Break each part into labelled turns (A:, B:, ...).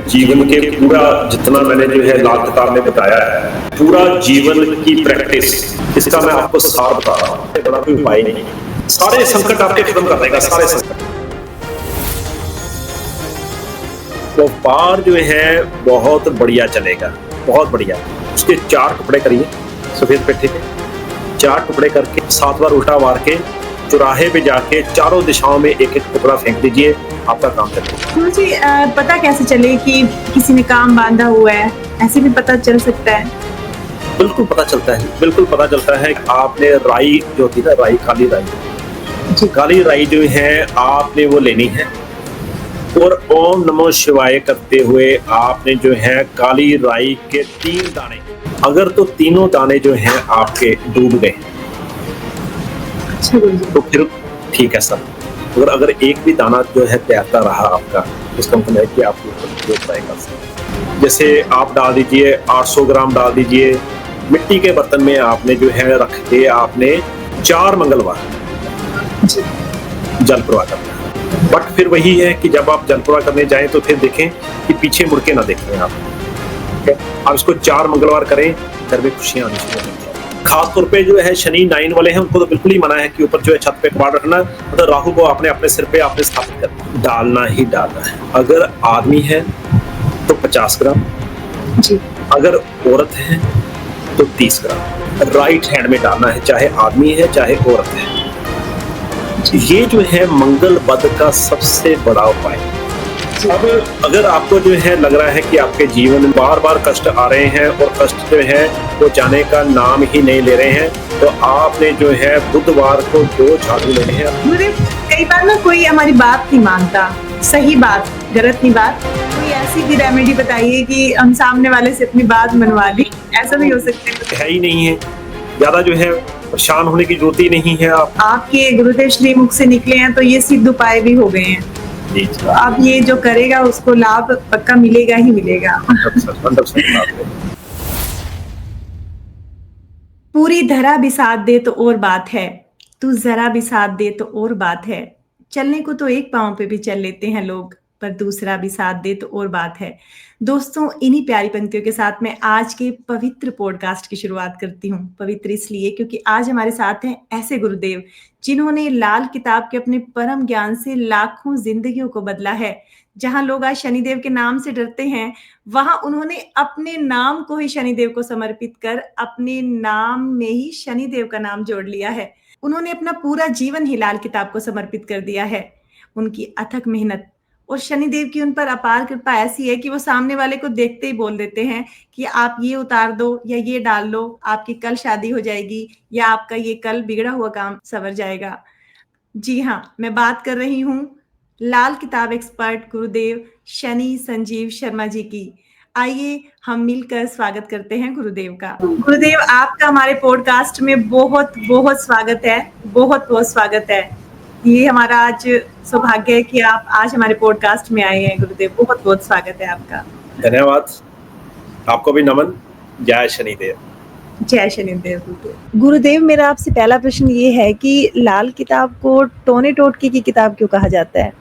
A: जीवन के पूरा जितना मैंने जो है लाल किताब में बताया है, पूरा जीवन की प्रैक्टिस, इसका मैं आपको सार बता रहा हूँ। बड़ा कोई उपाय नहीं, सारे संकट आपके खत्म कर देगा, सारे संकट। व्यापार जो है बहुत बढ़िया चलेगा, बहुत बढ़िया। उसके 4 टुकड़े करिए सफेद पेठे के, 4 टुकड़े करके 7 बार उल्टा मार के चौराहे पे जाके चारों दिशाओं में एक एक टुकड़ा फेंक दीजिए, आपका काम चलेगा।
B: मुझे पता कैसे चले कि किसी ने काम बांधा हुआ है? ऐसे भी पता चल सकता है?
A: बिल्कुल पता चलता है, बिल्कुल पता चलता है। आपने राई जो होती है ना, राई, काली राई, काली राई जो है आपने वो लेनी है और ओम नमो शिवाय करते हुए आपने जो है काली राई के 3 दाने, अगर तो तीनों दाने जो हैं आपके डूब गए तो फिर ठीक है सर। अगर एक भी दाना जो है तैरता रहा आपका, इसका मतलब है कि आपको जो पाएगा। जैसे आप डाल दीजिए 800 ग्राम डाल दीजिए मिट्टी के बर्तन में, आपने जो है रख के आपने 4 मंगलवार जल प्रवाह करना है। बट फिर वही है कि जब आप जल प्रवाह करने जाएं तो फिर देखें कि पीछे मुड़ के ना देखें आप। आप इसको 4 मंगलवार करें, घर में खुशियां आनी शुरू होंगी। खासतौर पे जो है शनि 9 वाले हैं, उनको तो बिल्कुल ही मना है कि ऊपर जो है छत पे कबाड़ रखना, मतलब राहु को आपने अपने सिर पे आपने स्थापित करना, डालना ही डालना है। अगर आदमी है तो 50 ग्राम जी, अगर औरत है तो 30 ग्राम राइट हैंड में डालना है, चाहे आदमी है चाहे औरत है। ये जो है मंगल बद का सबसे बड़ा उपाय। अब अगर आपको जो है लग रहा है कि आपके जीवन में बार बार कष्ट आ रहे हैं और कष्ट जो है वो जाने का नाम ही नहीं ले रहे हैं, तो आपने जो है बुधवार को 2 झाड़ू लेने हैं।
B: मुझे कई बार ना कोई हमारी बात नहीं मानता, सही बात, गलत नहीं बात, कोई ऐसी भी रेमेडी बताइए कि हम सामने वाले से अपनी बात मनवा ली। ऐसा भी हो सकता
A: है ही नहीं है, ज्यादा जो है परेशान होने की जरूरत ही नहीं है।
B: आपके गुरुदेव श्री मुख से निकले हैं तो ये सिद्ध उपाय भी हो गए हैं, तो अब ये जो करेगा उसको लाभ पक्का मिलेगा ही मिलेगा। पूरी धरा भी साथ दे तो और बात है, तू जरा भी साथ दे तो और बात है। चलने को तो एक पांव पे भी चल लेते हैं लोग, पर दूसरा भी साथ दे तो और बात है। दोस्तों, इन्हीं प्यारी पंक्तियों के साथ मैं आज के पवित्र पॉडकास्ट की शुरुआत करती हूँ। पवित्र इसलिए क्योंकि आज हमारे साथ हैं ऐसे गुरुदेव जिन्होंने लाल किताब के अपने परम ज्ञान से लाखों जिंदगियों को बदला है। जहां लोग आज शनिदेव के नाम से डरते हैं, वहां उन्होंने अपने नाम को ही शनिदेव को समर्पित कर अपने नाम में ही शनिदेव का नाम जोड़ लिया है। उन्होंने अपना पूरा जीवन ही लाल किताब को समर्पित कर दिया है। उनकी अथक मेहनत और शनिदेव की उन पर अपार कृपा ऐसी है कि वो सामने वाले को देखते ही बोल देते हैं कि आप ये उतार दो या ये डाल लो, आपकी कल शादी हो जाएगी या आपका ये कल बिगड़ा हुआ काम संवर जाएगा। जी हाँ, मैं बात कर रही हूँ लाल किताब एक्सपर्ट गुरुदेव शनि संजीव शर्मा जी की। आइए हम मिलकर स्वागत करते हैं गुरुदेव का। गुरुदेव, आपका हमारे पॉडकास्ट में बहुत बहुत स्वागत है, बहुत बहुत स्वागत है। ये हमारा आज सौभाग्य है कि आप आज हमारे पॉडकास्ट में आए हैं। गुरुदेव, बहुत बहुत स्वागत है आपका।
A: धन्यवाद, आपको भी नमन। जय शनिदेव।
B: जय शनिदेव। गुरुदेव, मेरा आपसे पहला प्रश्न ये है कि लाल किताब को टोने टोटके की किताब क्यों कहा जाता है?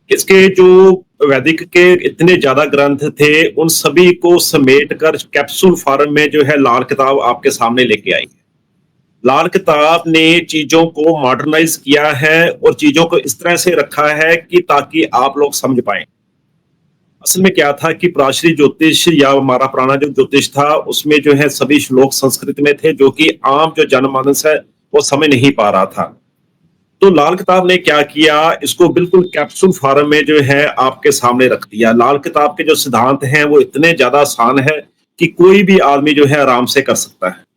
A: इसके जो वैदिक के इतने ज्यादा ग्रंथ थे, उन सभी को समेट कर कैप्सूल फॉर्म में जो है लाल किताब आपके सामने लेके आई है। लाल किताब ने चीजों को मॉडर्नाइज किया है और चीजों को इस तरह से रखा है कि ताकि आप लोग समझ पाए। असल में क्या था कि प्राचीन ज्योतिष या हमारा पुराना जो ज्योतिष था, उसमें जो है सभी श्लोक संस्कृत में थे, जो कि आम जो जनमानस है वो समझ नहीं पा रहा था। तो लाल किताब ने क्या किया, इसको बिल्कुल कैप्सूल फॉर्म में जो है आपके सामने रख दिया। लाल किताब के जो सिद्धांत हैं वो इतने ज्यादा आसान है कि कोई भी आदमी जो है आराम से कर सकता है।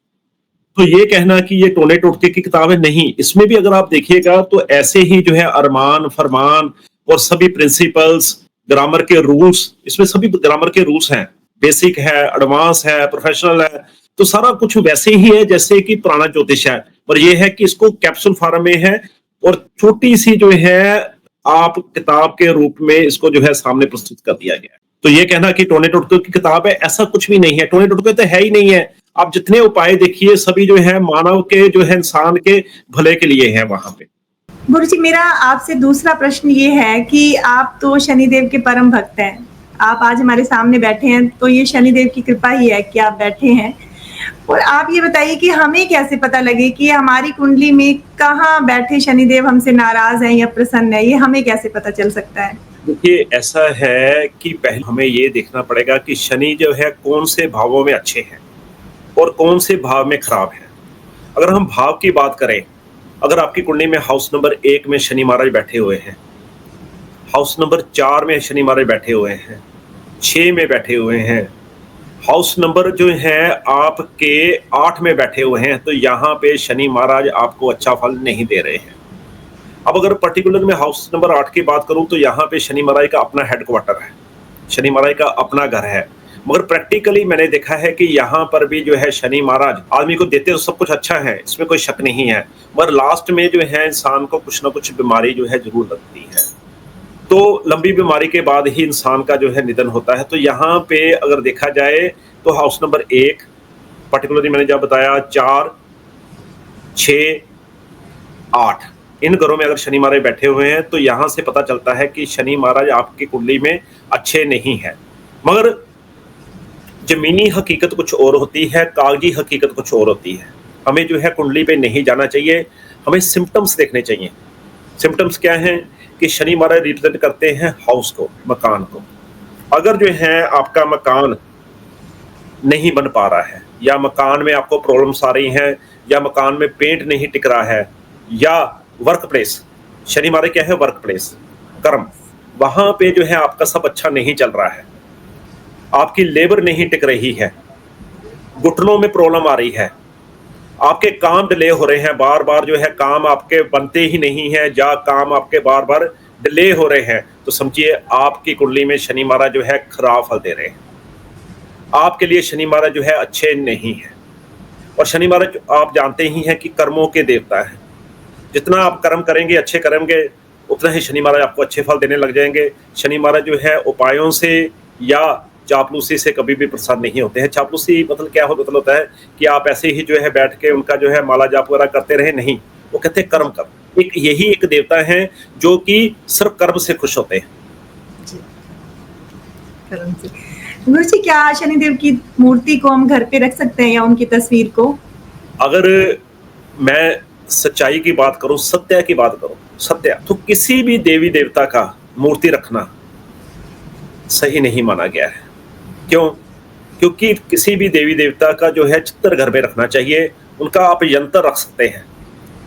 A: तो ये कहना कि ये टोने टोटके की किताब है, नहीं, इसमें भी अगर आप देखिएगा तो ऐसे ही जो है अरमान फरमान और सभी प्रिंसिपल्स, ग्रामर के रूल्स, इसमें सभी ग्रामर के रूल्स हैं, बेसिक है, एडवांस है, प्रोफेशनल है, तो सारा कुछ वैसे ही है जैसे कि पुराना ज्योतिष है। पर यह है कि इसको कैप्सूल फॉर्म में है और छोटी सी जो है आप किताब के रूप में इसको जो है सामने प्रस्तुत कर दिया गया है। तो ये कहना कि टोने टोटके की किताब है, ऐसा कुछ भी नहीं है। टोने टोटके तो है ही नहीं है। आप जितने उपाय देखिए सभी जो है मानव के जो है इंसान के भले के लिए है वहां पे।
B: गुरु जी, मेरा आपसे दूसरा प्रश्न ये है कि आप तो शनिदेव के परम भक्त हैं, आप आज हमारे सामने बैठे हैं तो ये शनिदेव की कृपा ही है कि आप बैठे हैं। और आप ये बताइए कि हमें कैसे पता लगे कि हमारी कुंडली में कहाँ बैठे शनिदेव हमसे नाराज हैं या प्रसन्न है, ये हमें कैसे पता चल सकता है?
A: देखिए, ऐसा है कि पहले हमें ये देखना पड़ेगा कि शनि जो है कौन से भावों में अच्छे हैं और कौन से भाव में खराब हैं। अगर हम भाव की बात करें, अगर आपकी कुंडली में हाउस नंबर 1 में शनि महाराज बैठे हुए हैं, हाउस नंबर 4 में शनि महाराज बैठे हुए हैं, 6 में बैठे हुए हैं, हाउस नंबर जो है आपके 8 में बैठे हुए हैं, तो यहाँ पे शनि महाराज आपको अच्छा फल नहीं दे रहे हैं। अब अगर पर्टिकुलर में हाउस नंबर 8 की बात करूं तो यहाँ पे शनि महाराज का अपना हेडक्वार्टर है, शनि महाराज का अपना घर है। मगर प्रैक्टिकली मैंने देखा है कि यहाँ पर भी जो है शनि महाराज आदमी को देते तो सब कुछ अच्छा है, इसमें कोई शक नहीं है, मगर लास्ट में जो है इंसान को कुछ ना कुछ बीमारी जो है जरूर लगती है। तो लंबी बीमारी के बाद ही इंसान का जो है निधन होता है। तो यहाँ पे अगर देखा जाए तो हाउस नंबर 1 पर्टिकुलरली मैंने जब बताया 4, 6, 8 इन घरों में अगर शनि महाराज बैठे हुए हैं तो यहाँ से पता चलता है कि शनि महाराज आपकी कुंडली में अच्छे नहीं है। मगर जमीनी हकीकत कुछ और होती है, कागजी हकीकत कुछ और होती है। हमें जो है कुंडली पे नहीं जाना चाहिए, हमें सिम्टम्स देखने चाहिए। सिम्टम्स क्या हैं कि शनि महाराज रिप्रेजेंट करते हैं हाउस को, मकान को। अगर जो है आपका मकान नहीं बन पा रहा है या मकान में आपको प्रॉब्लम्स आ रही हैं या मकान में पेंट नहीं टिक रहा है या वर्क प्लेस, शनि महाराज क्या है वर्क प्लेस, कर्म, वहां पे जो है आपका सब अच्छा नहीं चल रहा है, आपकी लेबर नहीं टिक रही है, घुटनों में प्रॉब्लम आ रही है, आपके काम डिले हो रहे हैं, बार बार जो है काम आपके बनते ही नहीं है या काम आपके बार बार डिले हो रहे हैं, तो समझिए आपकी कुंडली में शनि महाराज जो है खराब फल दे रहे हैं। आपके लिए शनि महाराज जो है अच्छे नहीं है। और शनि महाराज आप जानते ही हैं कि कर्मों के देवता है। जितना आप कर्म करेंगे, अच्छे करेंगे, उतना ही शनि महाराज आपको अच्छे फल देने लग जाएंगे। शनि महाराज जो है उपायों से या चापलूसी से कभी भी प्रसन्न नहीं होते हैं। चापलूसी मतलब क्या मतलब होता है कि आप ऐसे ही जो है बैठ के उनका जो है माला जाप वगैरह करते रहे, नहीं, वो कहते हैं कर्म कर। एक यही एक देवता है जो कि सिर्फ कर्म से खुश होते हैं।
B: कर्म से। गुरु जी, क्या शनिदेव की मूर्ति को हम घर पे रख सकते हैं या उनकी तस्वीर को?
A: अगर मैं सच्चाई की बात करूं, सत्य की बात करूं, सत्य, तो किसी भी देवी देवता का मूर्ति रखना सही नहीं माना गया है। क्यों? क्योंकि किसी भी देवी देवता का जो है चित्र घर में रखना चाहिए। उनका आप यंत्र रख सकते हैं।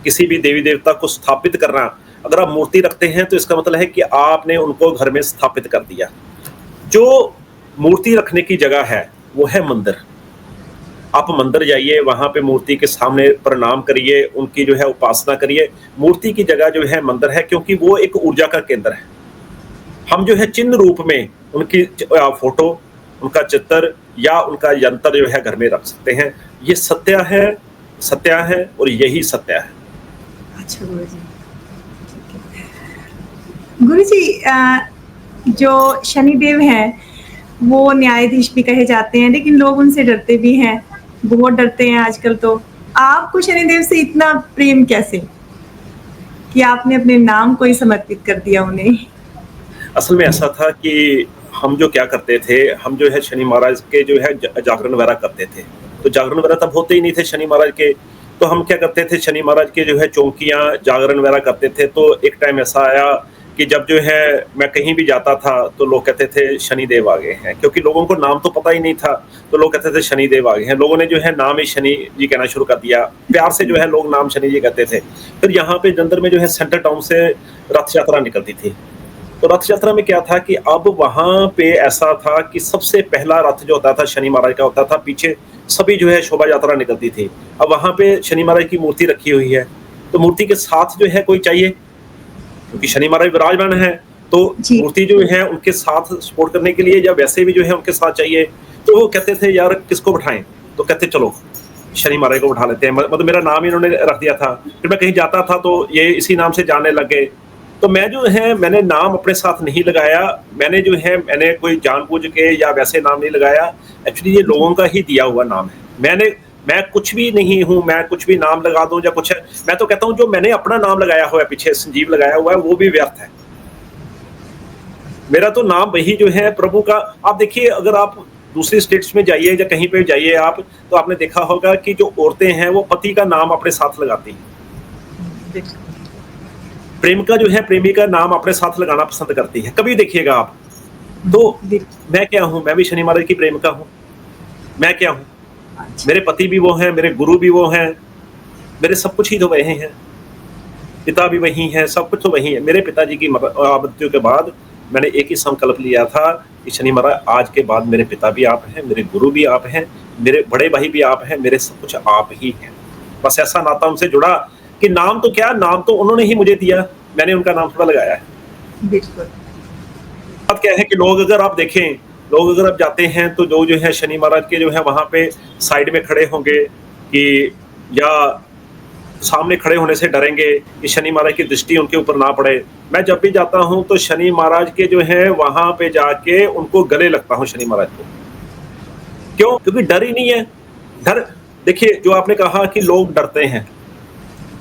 A: किसी भी देवी देवता को स्थापित करना, अगर आप मूर्ति रखते हैं तो इसका मतलब है कि आपने उनको घर में स्थापित कर दिया। जो मूर्ति रखने की जगह है वो है मंदिर। आप मंदिर जाइए, वहां पे मूर्ति के सामने प्रणाम करिए, उनकी जो है उपासना करिए। मूर्ति की जगह जो है मंदिर है, क्योंकि वो एक ऊर्जा का केंद्र है। हम जो है चिन्ह रूप में उनकी फोटो, उनका चित्र या उनका यंत्र जो है घर में रख सकते हैं। ये सत्य है, सत्य है और यही सत्य है।
B: अच्छा गुरु जी, गुरु जी, जो शनिदेव हैं वो न्यायाधीश भी कहे जाते हैं, लेकिन लोग उनसे डरते भी हैं, बहुत डरते हैं आजकल। तो आपको शनिदेव से इतना प्रेम कैसे कि आपने अपने नाम को ही समर्पित कर दिया उन्हें?
A: असल में ऐसा था कि हम जो क्या करते थे, हम जो है शनि महाराज के जो है जागरण वगैरह करते थे। तो जागरण वगैरह तब होते ही नहीं थे शनि महाराज के, तो हम क्या करते थे, शनि महाराज के जो है चौकियाँ जागरण वगैरह करते थे। तो एक टाइम ऐसा आया कि जब जो है मैं कहीं भी जाता था तो लोग कहते थे शनिदेव आ गए हैं, क्योंकि लोगों को नाम तो पता ही नहीं था। तो लोग कहते थे शनिदेव आ गए हैं। लोगों ने जो है नाम ही शनि जी कहना शुरू कर दिया, प्यार से जो है लोग नाम शनि जी कहते थे। फिर यहाँ पे जलंधर में जो है सेंटर टाउन से रथ यात्रा निकलती थी। तो रथ यात्रा में क्या था कि अब वहां पे ऐसा था कि सबसे पहला रथ जो होता था शनि महाराज का होता था, पीछे सभी जो है शोभा यात्रा निकलती थी। अब वहां पे शनि महाराज की मूर्ति रखी हुई है, तो मूर्ति के साथ जो है कोई चाहिए, क्योंकि शनि महाराज विराजमान है। तो मूर्ति जो है उनके साथ सपोर्ट करने के लिए या वैसे भी जो है उनके साथ चाहिए। तो वो कहते थे यार किसको बिठाएं, तो कहते चलो शनि महाराज को बिठा लेते हैं। मतलब मेरा नाम ही इन्होंने रख दिया था। फिर मैं कहीं जाता था तो ये इसी नाम से जानने लग गए। तो मैं जो है मैंने नाम अपने साथ नहीं लगाया, मैंने कोई जानबूझ के या वैसे नाम नहीं लगाया। एक्चुअली ये लोगों का ही दिया हुआ नाम है। मैं कुछ भी नहीं हूँ, मैं कुछ भी नाम लगा दूं या कुछ है। मैं तो कहता हूँ जो मैंने अपना नाम लगाया हुआ है, पीछे संजीव लगाया हुआ है, वो भी व्यर्थ है। मेरा तो नाम वही जो है प्रभु का। आप देखिए, अगर आप दूसरी स्टेट्स में जाइए या कहीं पे जाइए आप, तो आपने देखा होगा कि जो औरतें हैं वो पति का नाम अपने साथ लगाती हैं।
B: बिल्कुल।
A: प्रेमिका जो है प्रेमी का नाम अपने साथ लगाना पसंद करती है, कभी देखिएगा आप। तो
B: बिल्कुल।
A: मैं क्या हूँ? मैं भी शनि महाराज की प्रेमिका हूँ। मैं क्या हूँ?
B: अच्छा।
A: मेरे पति भी वो हैं, मेरे गुरु भी वो हैं, मेरे सब कुछ ही तो वही हैं, पिता भी वही हैं, सब कुछ तो वही है। मेरे पिताजी की मृत्यु के बाद मैंने एक ही संकल्प लिया था कि शनि महाराज आज के बाद मेरे पिता भी आप हैं, मेरे गुरु भी आप हैं, मेरे बड़े भाई भी आप हैं, मेरे सब कुछ आप ही हैं। बस ऐसा नाता उनसे जुड़ा कि नाम तो क्या, नाम तो उन्होंने ही मुझे दिया, मैंने उनका नाम थोड़ा लगाया है।
B: बिल्कुल।
A: बात क्या है कि लोग अगर आप देखें, लोग अगर आप जाते हैं तो लोग जो है शनि महाराज के जो है वहां पे साइड में खड़े होंगे कि, या सामने खड़े होने से डरेंगे कि शनि महाराज की दृष्टि उनके ऊपर ना पड़े। मैं जब भी जाता हूं तो शनि महाराज के जो है वहां पे जाके उनको गले लगता हूं शनि महाराज को। क्यों? क्योंकि डर ही नहीं है। डर, देखिए जो आपने कहा कि लोग डरते हैं,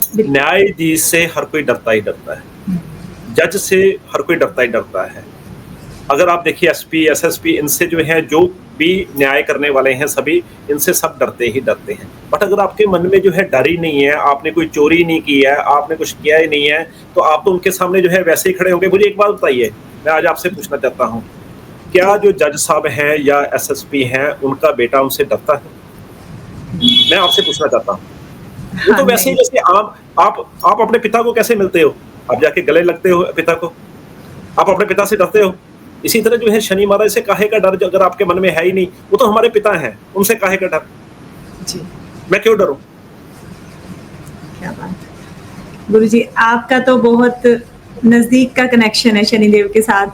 B: बिल्कुल।
A: न्यायाधीश से हर कोई डरता ही डरता है, जज से हर कोई डरता ही डरता है। अगर आप देखिए एसपी, एसएसपी, इनसे जो है जो भी न्याय करने वाले हैं सभी, इनसे सब डरते ही डरते हैं। बट अगर आपके मन में जो है डर ही नहीं है, आपने कोई चोरी नहीं की है, आपने कुछ किया ही नहीं है, तो आप तो उनके सामने जो है वैसे ही खड़े होंगे। मुझे एक बात बताइए, मैं आज आपसे पूछना चाहता हूँ, क्या जो जज साहब हैं या एसएसपी हैं उनका बेटा उनसे डरता है? मैं आपसे पूछना चाहता हूँ। वो तो
B: हाँ,
A: वैसे ही
B: नहीं।
A: जैसे आप अपने पिता को कैसे मिलते हो? आप जाके गले लगते हो पिता को, आप अपने पिता से डरते हो। इसी तरह जो है शनि महाराज से काहे का डर, जो अगर आपके मन में है ही नहीं, वो तो हमारे पिता हैं, उनसे काहे का डर?
B: जी,
A: मैं क्यों डरूं?
B: क्या बात है। गुरुजी, आपका तो बहुत नज़दीक का कनेक्शन है शनिदेव के साथ।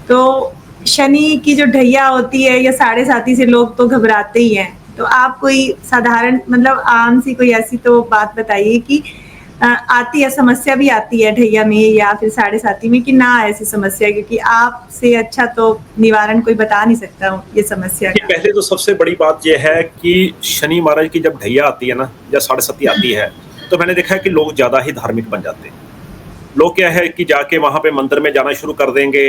B: तो शनि की जो ढैया होती है या साढ़े साती से लोग तो घबराते ही हैं। तो आप कोई साधारण मतलब आम सी कोई ऐसी तो बात बताइए कि आती है, समस्या भी आती है ढैया में या फिर साढ़े साती में कि ना ऐसी समस्या, क्योंकि आपसे अच्छा तो निवारण कोई बता नहीं सकता ये समस्या
A: कि
B: का।
A: पहले तो सबसे बड़ी बात यह है कि शनि महाराज की जब ढैया आती है ना, या साढ़े सती आती है, तो मैंने देखा है कि लोग ज्यादा ही धार्मिक बन जाते हैं। लोग क्या है कि जाके वहां पे मंदिर में जाना शुरू कर देंगे,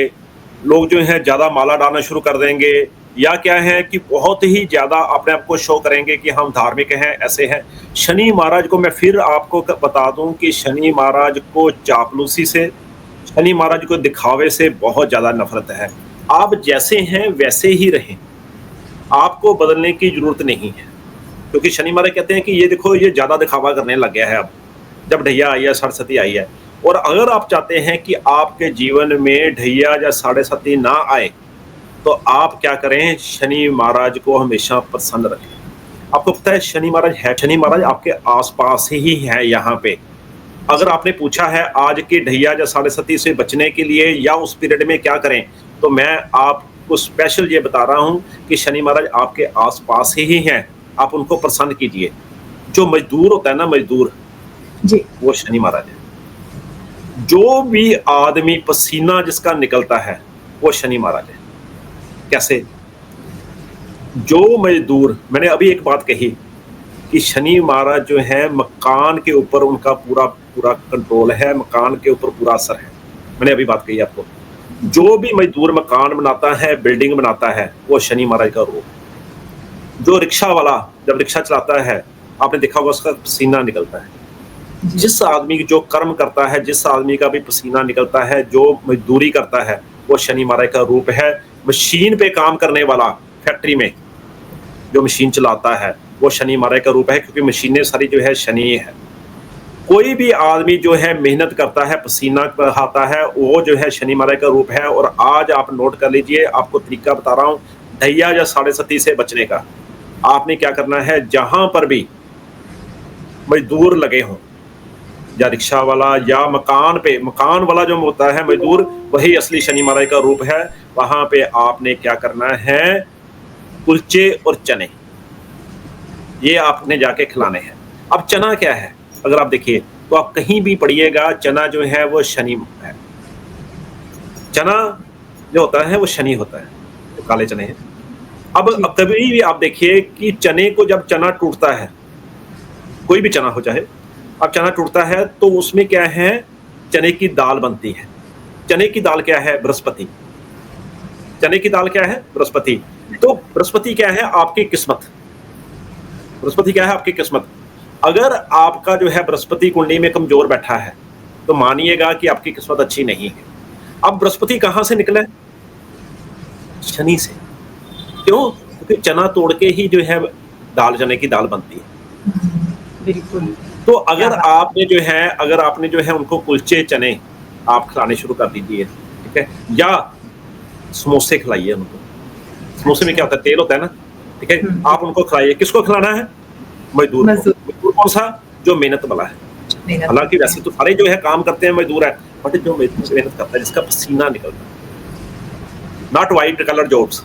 A: लोग जो है ज्यादा माला डालना शुरू कर देंगे, या क्या है कि बहुत ही ज्यादा अपने आप को शो करेंगे कि हम धार्मिक हैं, ऐसे हैं। शनि महाराज को मैं फिर आपको बता दूं कि शनि महाराज को चापलूसी से, शनि महाराज को दिखावे से बहुत ज्यादा नफरत है। आप जैसे हैं वैसे ही रहें, आपको बदलने की जरूरत नहीं है। क्योंकि शनि महाराज कहते हैं कि ये देखो, ये ज्यादा दिखावा करने लग गया है अब, जब ढैया आई है, सरस्वती आई है। और अगर आप चाहते हैं कि आपके जीवन में ढैया या साढ़े सती ना आए, तो आप क्या करें? शनि महाराज को हमेशा प्रसन्न रखें। आपको पता है शनि महाराज है, शनि महाराज आपके आसपास ही है यहाँ पे। अगर आपने पूछा है आज के ढैया या साढ़े सती से बचने के लिए या उस पीरियड में क्या करें, तो मैं आपको स्पेशल ये बता रहा हूँ कि शनि महाराज आपके आसपास ही हैं। आप उनको प्रसन्न कीजिए। जो मजदूर होता है ना, मजदूर,
B: जी,
A: वो शनि महाराज है। जो भी आदमी पसीना जिसका निकलता है, वो शनि महाराज है। कैसे? जो मजदूर, मैंने अभी एक बात कही कि शनि महाराज जो है मकान के ऊपर उनका पूरा पूरा कंट्रोल है, मकान के ऊपर पूरा असर है। मैंने अभी बात कही आपको। जो भी मजदूर मकान बनाता है, बिल्डिंग बनाता है, वो शनि महाराज का रूप। जो रिक्शा वाला जब रिक्शा चलाता है, आपने देखा होगा उसका पसीना निकलता है। जिस आदमी जो कर्म करता है, जिस आदमी का भी पसीना निकलता है, जो मजदूरी करता है, वो शनि महाराज का रूप है। मशीन पे काम करने वाला, फैक्ट्री में जो मशीन चलाता है, वो शनि महाराज का रूप है, क्योंकि मशीनें सारी जो है शनि है। कोई भी आदमी जो है मेहनत करता है, पसीना बहाता है, वो जो है शनि महाराज का रूप है। और आज आप नोट कर लीजिए, आपको तरीका बता रहा हूँ ढैया या साढ़े सती से बचने का। आपने क्या करना है, जहां पर भी मजदूर लगे हों, या रिक्शा वाला या मकान पे, मकान वाला जो होता है मजदूर, वही असली शनि महाराज का रूप है। वहां पे आपने क्या करना है, कुलचे और चने, ये आपने जाके खिलाने हैं। अब चना क्या है, अगर आप देखिए तो आप कहीं भी पढ़िएगा, चना जो है वो शनि है। चना जो होता है वो शनि होता है, जो काले चने हैं। अब कभी भी आप देखिए कि चने को, जब चना टूटता है, कोई भी चना हो चाहे, अब चना टूटता है तो उसमें क्या है, चने की दाल बनती है। चने की दाल क्या है, बृहस्पति। चने की दाल क्या है? बृहस्पति। तो बृहस्पति क्या है? आपकी किस्मत। बृहस्पति क्या है? आपकी किस्मत। अगर आपका जो है बृहस्पति कुंडली में कमजोर बैठा है, तो मानिएगा कि आपकी किस्मत अच्छी नहीं है। अब बृहस्पति कहाँ से निकला है? शनि से। क्यों? क्योंकि चना तोड़ के ही जो है दाल, चने की दाल बनती है।
B: बिल्कुल।
A: तो अगर आपने जो है उनको कुलचे चने आप खिलाने शुरू कर दीजिए, ठीक है? या समोसे खिलाइए उनको। समोसे में क्या होता है? तेल होता है ना, ठीक है? आप उनको खिलाइए। किसको खिलाना है? मजदूर को। मजदूर कौन सा? जो मेहनत वाला है। हालांकि वैसे तो सारे जो है काम करते हैं मजदूर है, बट जो मेहनत करता है, जिसका पसीना निकलता है, नॉट व्हाइट कलर जॉब्स,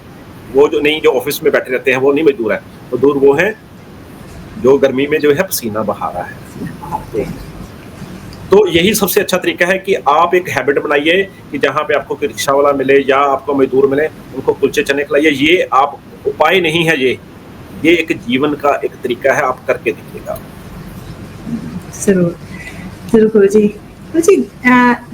A: वो जो नहीं, जो ऑफिस में बैठे रहते हैं वो नहीं मजदूर है। मजदूर वो है जो गर्मी में जो है पसीना बहा रहा है। तो यही सबसे अच्छा तरीका है कि आप एक हैबिट बनाइए कि जहाँ पे आपको कोई रिक्शा वाला मिले या आपको मजदूर मिले, उनको कुलचे चने खिलाइए। ये आप उपाय नहीं है, ये एक जीवन का एक तरीका है, आप करके देखिएगा।
B: जरूर जरूर गुरु जी। गुरु जी,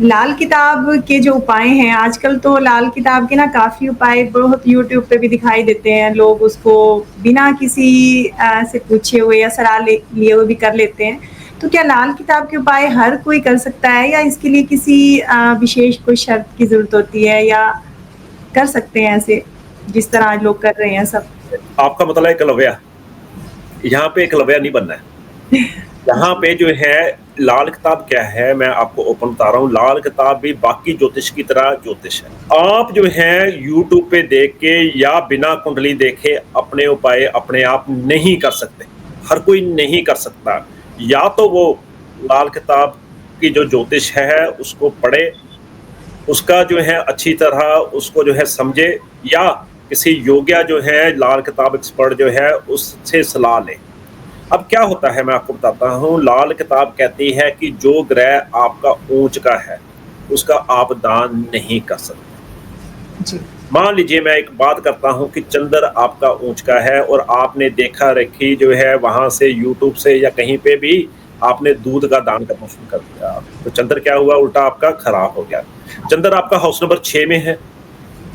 B: लाल किताब के जो उपाय हैं, आजकल तो लाल किताब के ना काफी उपाय बहुत यूट्यूब पे भी दिखाई देते हैं। लोग उसको बिना किसी से पूछे हुए या सलाह लिए हुए भी कर लेते हैं। तो क्या लाल किताब के उपाय हर कोई कर सकता है, या इसके लिए किसी विशेष कोई शर्त की जरूरत होती है, या कर सकते हैं ऐसे जिस तरह आज लोग कर रहे हैं सब?
A: आपका मतलब है एकलव्या। यहाँ पे एकलव्या नहीं बनना है। यहाँ पे जो है लाल किताब क्या है, मैं आपको ओपन बता रहा हूँ। लाल किताब भी बाकी ज्योतिष की तरह ज्योतिष है। आप जो है यूट्यूब पे देख के या बिना कुंडली देखे अपने उपाय अपने आप नहीं कर सकते। हर कोई नहीं कर सकता। या तो वो लाल किताब की जो ज्योतिष है उसको पढ़े, उसका जो है अच्छी तरह उसको जो है समझे, या किसी योग्य जो है लाल किताब एक्सपर्ट जो है उससे सलाह ले। अब क्या होता है मैं आपको बताता हूँ। लाल किताब कहती है कि जो ग्रह आपका ऊंच का है उसका आप दान नहीं कर सकते
B: जी।
A: मान लीजिए मैं एक बात करता हूँ कि चंद्र आपका ऊंच का है और आपने देखा रखी जो है वहां से यूट्यूब से या कहीं पे भी आपने दूध का दान करना शुरू कर दिया, तो चंद्र क्या हुआ? उल्टा आपका खराब हो गया। चंद्र आपका हाउस नंबर 6 में है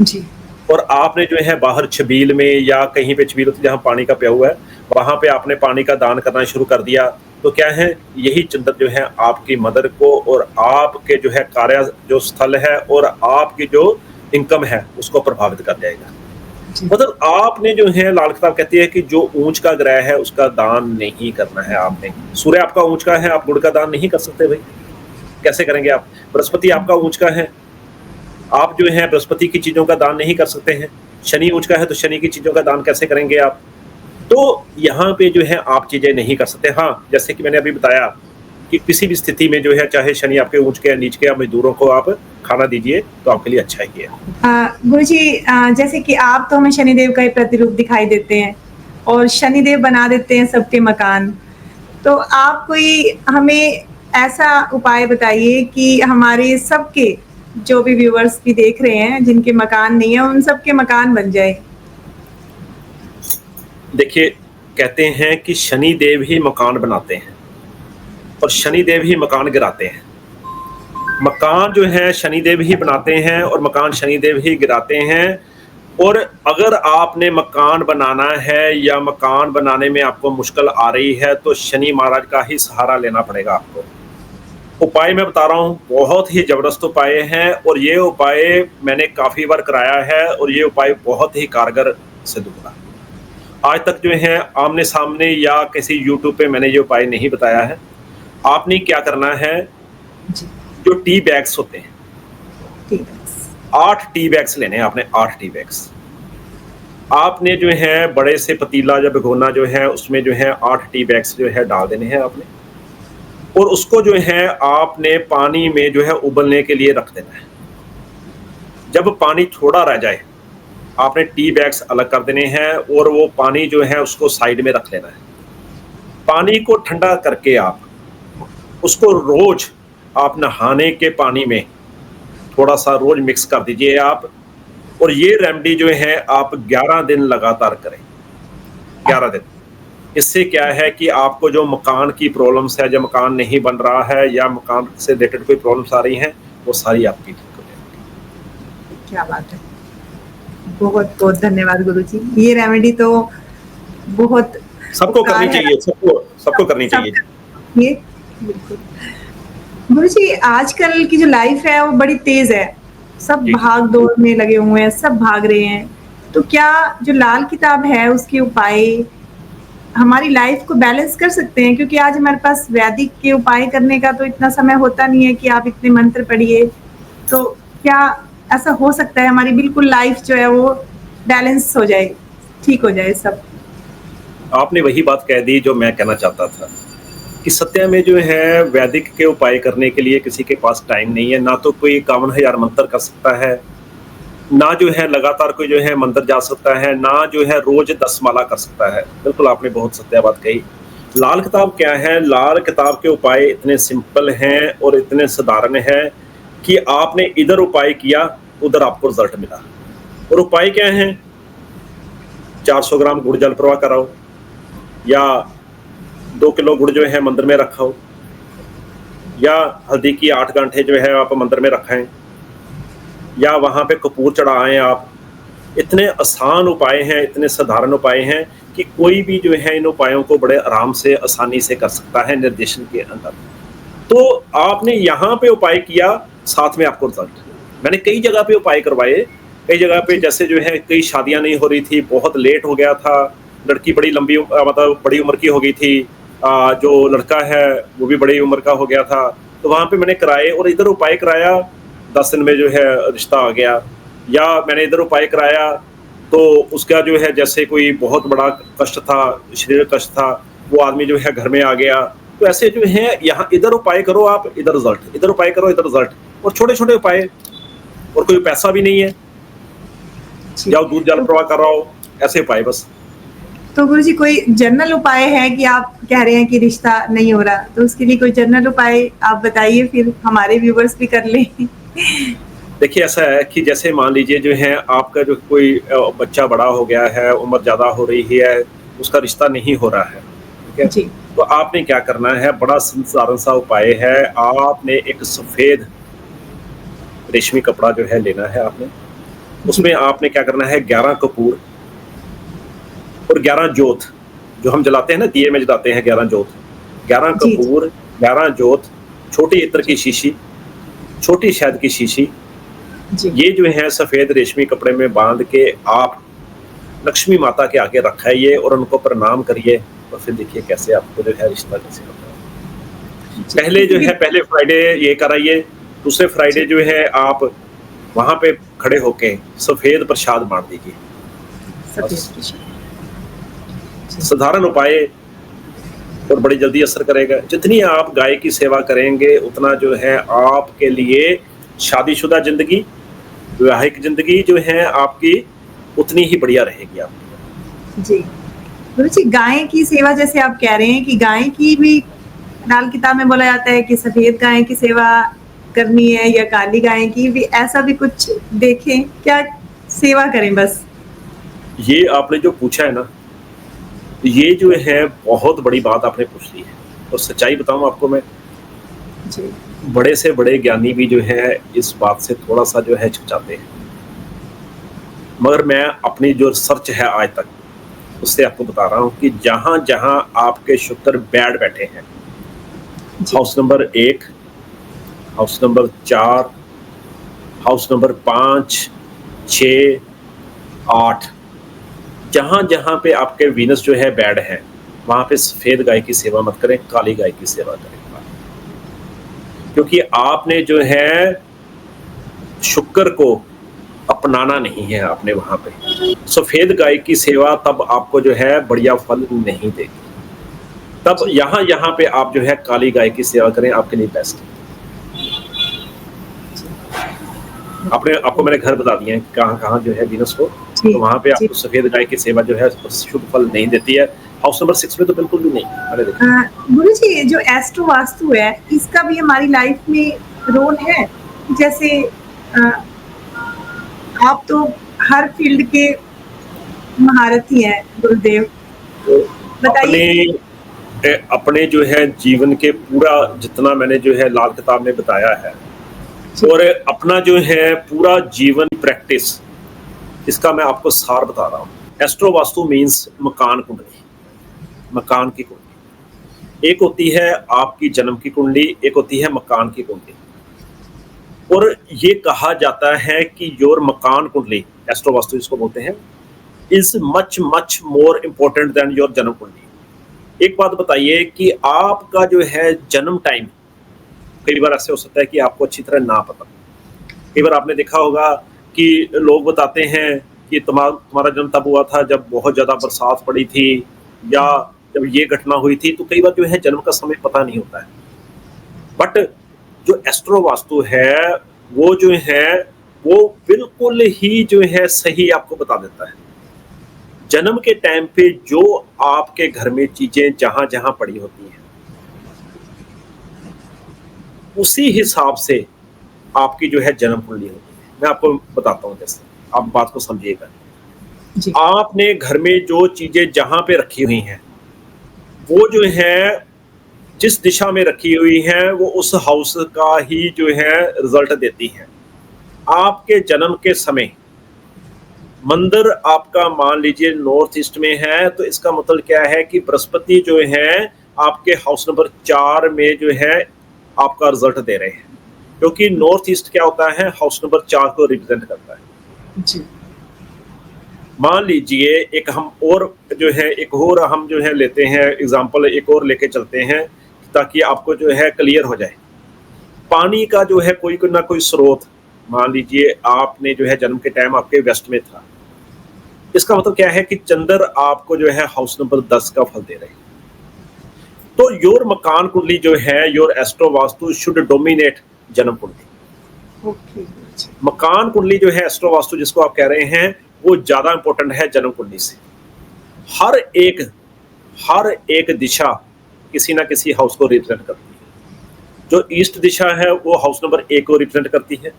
B: जी।
A: और आपने जो है बाहर छबील में या कहीं पे छबील होती है जहाँ पानी का प्या हुआ है, वहां पे आपने पानी का दान करना शुरू कर दिया, तो क्या है, यही चंद्र जो है आपकी मदर को और आपके जो है कार्य जो स्थल है और आपकी जो इनकम है उसको प्रभावित कर जाएगा। मतलब आपने जो है लाल किताब कहती है कि जो ऊंच का ग्रह है उसका दान नहीं करना है आपने। सूर्य आपका ऊंच का है, आप गुड़ का दान नहीं कर सकते भाई, कैसे करेंगे आप? बृहस्पति आपका ऊंच का है, आप जो है बृहस्पति की चीजों का दान नहीं कर सकते हैं। शनि ऊंच का है तो शनि की चीजों का दान कैसे करेंगे आप? तो यहाँ पे जो है आप चीजें नहीं कर सकते। हाँ, जैसे कि मैंने अभी बताया कि किसी भी स्थिति में जो है चाहे शनि आपके ऊंच के या नीच के, मजदूरों को आप खाना दीजिए तो आपके लिए अच्छा ही है।
B: गुरुजी, जैसे कि आप तो हमें शनिदेव का ही प्रतिरूप दिखाई देते हैं और शनिदेव बना देते हैं सबके मकान। तो आप कोई हमें ऐसा उपाय बताइए कि हमारे सबके जो भी व्यूअर्स भी देख रहे हैं जिनके मकान नहीं है उन सबके मकान बन जाए।
A: देखिए, कहते हैं कि शनिदेव ही मकान बनाते हैं और शनिदेव ही मकान गिराते हैं। मकान जो है शनिदेव ही बनाते हैं और मकान शनिदेव ही गिराते हैं। और अगर आपने मकान बनाना है या मकान बनाने में आपको मुश्किल आ रही है तो शनि महाराज का ही सहारा लेना पड़ेगा आपको। उपाय मैं बता रहा हूँ, बहुत ही जबरदस्त उपाय हैं और ये उपाय मैंने काफ़ी बार कराया है और ये उपाय बहुत ही कारगर सिद्ध हुआ। आज तक जो है आमने सामने या किसी यूट्यूब पे मैंने ये उपाय नहीं बताया है। आपने क्या करना है, जो टी बैग्स होते हैं, 8 टी बैग्स लेने हैं आपने, 8 टी बैग्स। आपने जो है बड़े से पतीला या भगोना जो है उसमें जो है 8 टी बैग्स जो है डाल देने हैं आपने, और उसको जो है आपने पानी में जो है उबलने के लिए रख देना है। जब पानी थोड़ा रह जाए आपने टी बैग्स अलग कर देने हैं और वो पानी जो है उसको साइड में रख लेना है। पानी को ठंडा करके आप उसको रोज आप नहाने के पानी में थोड़ा सा रोज मिक्स कर दीजिए आप, और ये रेमेडी जो है आप 11 दिन लगातार करें, 11 दिन। इससे क्या है कि आपको जो मकान की प्रॉब्लम्स है, जो मकान नहीं बन रहा है या मकान से रिलेटेड कोई प्रॉब्लम्स आ रही हैं, वो सारी आपकी ठीक हो जाएगी।
B: क्या बात है। बहुत बहुत धन्यवाद गुरुजी। ये रेमेडी तो बहुत
A: सबको करनी
B: उपकार है।
A: चाहिए, सबको सबको करनी
B: सब
A: चाहिए।
B: ये बिल्कुल। गुरुजी आजकल की जो लाइफ है वो बड़ी तेज है, सब
A: जी, जी।
B: भाग दौड़ में लगे हुए हैं, सब भाग रहे हैं। तो क्या जो लाल किताब है उसके उपाय हमारी लाइफ को बैलेंस कर सकते हैं? क्योंकि आज हमारे पास वैदिक के उपाय करने का तो इतना समय होता नहीं है कि आप इतने मंत्र पढ़िए। तो क्या ऐसा हो सकता है हमारी बिल्कुल लाइफ जो है वो बैलेंस हो जाए, ठीक हो जाए सब?
A: आपने वही बात कह दी जो मैं कहना चाहता था, कि सत्या में जो है वैदिक के उपाय करने के लिए किसी के पास टाइम नहीं है, ना तो कोई 51,000 मंत्र कर सकता है, ना जो है लगातार कोई जो है मंदिर जा सकता है, ना जो है रोज 10 माला कर सकता है। बिल्कुल आपने बहुत सत्य बात कही। लाल किताब क्या है? लाल किताब के उपाय इतने सिंपल हैं और इतने साधारण हैं कि आपने इधर उपाय किया, उधर आपको रिजल्ट मिला। और उपाय क्या हैं? 400 ग्राम गुड़ जल प्रवाह कराओ, या 2 किलो गुड़ जो है मंदिर में रखाओ, या हल्दी की 8 गांठें जो है आप मंदिर में रखें, या वहाँ पे कपूर चढ़ाएँ आप। इतने आसान उपाय हैं, इतने साधारण उपाय हैं कि कोई भी जो है इन उपायों को बड़े आराम से, आसानी से कर सकता है निर्देशन के अंदर। तो आपने यहाँ पे उपाय किया, साथ में आपको रिजल्ट। मैंने कई जगह पे उपाय करवाए, कई जगह पे
B: जी,
A: जैसे जो है कई शादियाँ नहीं हो रही थी, बहुत लेट हो गया था, लड़की बड़ी लंबी मतलब बड़ी उम्र की हो गई थी, जो लड़का है वो भी बड़ी उम्र का हो गया था, तो वहाँ पे मैंने कराए और इधर उपाय कराया, 10 दिन में जो है रिश्ता आ गया। या मैंने इधर उपाय कराया, तो उसका जो है जैसे कोई बहुत बड़ा कष्ट था, शरीर कष्ट था, वो आदमी जो है घर में आ गया। तो ऐसे जो है यहाँ इधर उपाय करो आप, इधर रिजल्ट, इधर उपाय करो, इधर रिजल्ट। और छोटे-छोटे उपाय, और कोई पैसा भी नहीं है,
B: जी।
A: जाओ दूध जल
B: तो
A: प्रवाह कराओ, ऐसे उपाय बस।
B: तो गुरुजी कोई जनरल उपाय है कि आप कह रहे हैं कि रिश्ता नहीं हो रहा, तो उसके लिए कोई जनरल उपाय आप बताइए फिर हमारे व्यूअर्स भी कर लें।
A: देखिए ऐसा है कि जैसे मान लीजिए जो है आपका जो कोई बच्चा बड़ा हो गया है, उम्र ज़्यादा हो रही है, उसका रिश्ता नहीं हो रहा है, ठीक है?
B: जी,
A: तो आपने क्या करना है, बड़ा साधारण सा उपाय है, आपने एक सफ़ेद रेशमी कपड़ा जो है लेना है आपने,
B: जी,
A: उसमें आपने क्या करना है 11 कपूर और 11 जोत, जो हम जलाते हैं ना, दिए में जलाते हैं 11 जोत, 11
B: जी, जी,
A: कपूर, 11 जोत, छोटी इत्र की
B: जी,
A: शीशी, छोटी शहद की शीशी,
B: जी,
A: ये जो है सफ़ेद रेशमी कपड़े में बांध के आप लक्ष्मी माता के आगे रखाइए और उनको प्रणाम करिए, और फिर देखिए कैसे आपको जो है रिश्ता कैसे होता है।
B: जी,
A: पहले जो
B: क्योंकि
A: है पहले फ्राइडे ये कराइए, दूसरे फ्राइडे
B: जी,
A: जो है आप वहाँ पे खड़े होके सफ़ेद प्रसाद बाँट दीजिए,
B: सफ़ेद
A: बस।
B: प्रसाद, जी,
A: साधारण उपाय और बड़ी जल्दी असर करेगा। जितनी आप गाय की सेवा करेंगे, उतना जो है आपके लिए शादीशुदा ज़िंदगी, वैवाहिक ज़िंदगी जो है आपकी उतनी ही बढ़िया रहेगी आपकी।
B: जी। गुरुजी गाय की सेवा जैसे आप कह रहे हैं कि गाय की भी लाल किताब में बोला जाता है कि सफ़ेद गाय की सेवा करनी है या काली गाय की भी, ऐसा भी कुछ देखें, क्या सेवा करें बस?
A: ये आपने जो पूछा है ना, ये जो है बहुत बड़ी बात आपने पूछ ली है, और सच्चाई बताऊँ आपको मैं,
B: जी,
A: बड़े से बड़े ज्ञानी भी जो है इस बात से थोड़ा-सा जो है हिचकिचाते हैं। मगर मैं अपनी जो रिसर्च है आज तक, उससे आपको बता रहा हूँ कि जहाँ-जहाँ आपके शुक्र बैठ बैठे हैं,
B: जी,
A: house number 1, house number 4, house number 5, 6, 8, जहाँ-जहाँ पे आपके वीनस जो है बैड हैं, वहाँ पे सफ़ेद गाय की सेवा मत करें, काली गाय की सेवा करें। क्योंकि आपने जो है शुक्र को अपनाना नहीं है आपने वहाँ पे। सफ़ेद गाय की सेवा तब आपको जो है बढ़िया फल नहीं देगी। तब
B: जी,
A: यहाँ-यहाँ पे आप जो है काली गाय की सेवा करें, आपके लिए बेस्ट है।
B: जी,
A: आपने आपको मैंने घर बता दिए हैं कि कहाँ-कहाँ जो है वीनस को,
B: जी,
A: तो वहाँ पे
B: जी।
A: आपको सफ़ेद गाय की सेवा जो है शुभ फल नहीं देती है। हाउस नंबर 6 में तो बिल्कुल भी नहीं, मैंने देखा।
B: गुरुजी जो एस्ट्रो वास्तु है, इसका भी हमारी लाइफ में रोल है? जैसे अ, आप तो हर फील्ड के महारथी हैं गुरुदेव, तो बताइए
A: अपने
B: कि
A: अपने जो है जीवन के पूरा जितना मैंने जो है लाल किताब में बताया है,
B: जी,
A: और अपना जो है पूरा जीवन प्रैक्टिस इसका मैं आपको सार बता रहा हूँ। एस्ट्रो वास्तु मीन्स मकान कुंडली, मकान की कुंडली। एक होती है आपकी जन्म की कुंडली, एक होती है मकान की कुंडली। और ये कहा जाता है कि योर मकान कुंडली, एस्ट्रो वास्तु जिसको बोलते हैं, is much much more important then your जन्म कुंडली। एक बात बताइए कि आपका जो है जन्म टाइम, कई बार ऐसे हो सकता है कि आपको अच्छी तरह ना पता। कई बार आपने देखा होगा कि लोग बताते हैं कि तुम्हारा जन्म तब हुआ था जब बहुत ज्यादा बरसात पड़ी थी, या जब ये घटना हुई थी। तो कई बार जो है जन्म का समय पता नहीं होता है। बट जो एस्ट्रो वास्तु है वो जो है वो बिल्कुल ही जो है सही आपको बता देता है। जन्म के टाइम पे जो आपके घर में चीजें जहां जहां पड़ी होती हैं, उसी हिसाब से आपकी जो है जन्म कुंडली होती है। मैं आपको बताता हूँ, जैसे आप बात को समझिएगा।
B: जी।
A: आपने घर में जो चीजें जहां पे रखी हुई हैं, वो जो है जिस दिशा में रखी हुई हैं, वो उस हाउस का ही जो है रिजल्ट देती हैं। आपके जन्म के समय मंदिर आपका मान लीजिए नॉर्थ ईस्ट में है, तो इसका मतलब क्या है कि बृहस्पति जो है आपके हाउस नंबर 4 में जो है आपका रिजल्ट दे रहे हैं, क्योंकि नॉर्थ ईस्ट क्या होता है, हाउस नंबर 4 को रिप्रेजेंट करता है।
B: जी।
A: मान लीजिए एक हम और जो है एक और हम जो है लेते हैं एग्जांपल, एक और लेके चलते हैं ताकि आपको जो है क्लियर हो जाए। पानी का जो है कोई ना कोई स्रोत, मान लीजिए आपने जो है जन्म के टाइम आपके वेस्ट में था, इसका मतलब क्या है कि चंद्र आपको जो है हाउस नंबर 10 का फल दे रहे हैं। तो योर मकान कुंडली जो है, your astro vastu should dominate जन्म कुंडली।
B: ओके।
A: मकान कुंडली जो है एस्ट्रो वास्तु जिसको आप कह रहे हैं, वो ज्यादा इंपॉर्टेंट है जन्म कुंडली से। हर एक दिशा किसी ना किसी हाउस को रिप्रेजेंट करती है। जो ईस्ट दिशा है वो हाउस नंबर 1 को रिप्रेजेंट करती है।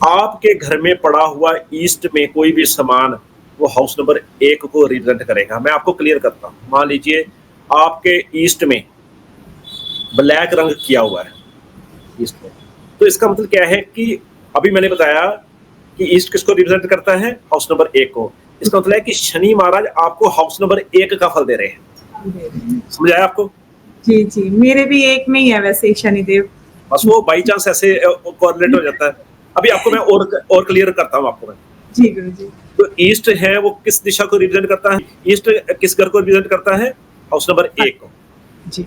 A: आपके घर में पड़ा हुआ ईस्ट में कोई भी सामान, वो हाउस नंबर 1 को रिप्रेजेंट करेगा। मैं आपको क्लियर करता हूं। मान लीजिए आपके ईस्ट में ब्लैक रंग किया हुआ है ईस्ट में, तो इसका मतलब क्या है कि अभी मैंने बताया कि ईस्ट किसको रिप्रेजेंट करता है, हाउस नंबर 1 को। इसका मतलब है कि शनि महाराज आपको हाउस नंबर 1 का फल दे रहे हैं। समझ आया आपको?
B: जी जी, मेरे भी 1 में ही है वैसे शनिदेव।
A: बस वो बाई चांस ऐसे कोरिलेट हो जाता है। अभी आपको मैं और क्लियर करता हूँ आपको मैं।
B: जी गुरु जी।
A: तो ईस्ट है वो किस दिशा को रिप्रेजेंट करता है, ईस्ट किस घर को रिप्रेजेंट करता है, हाउस नंबर 1 को।
B: जी।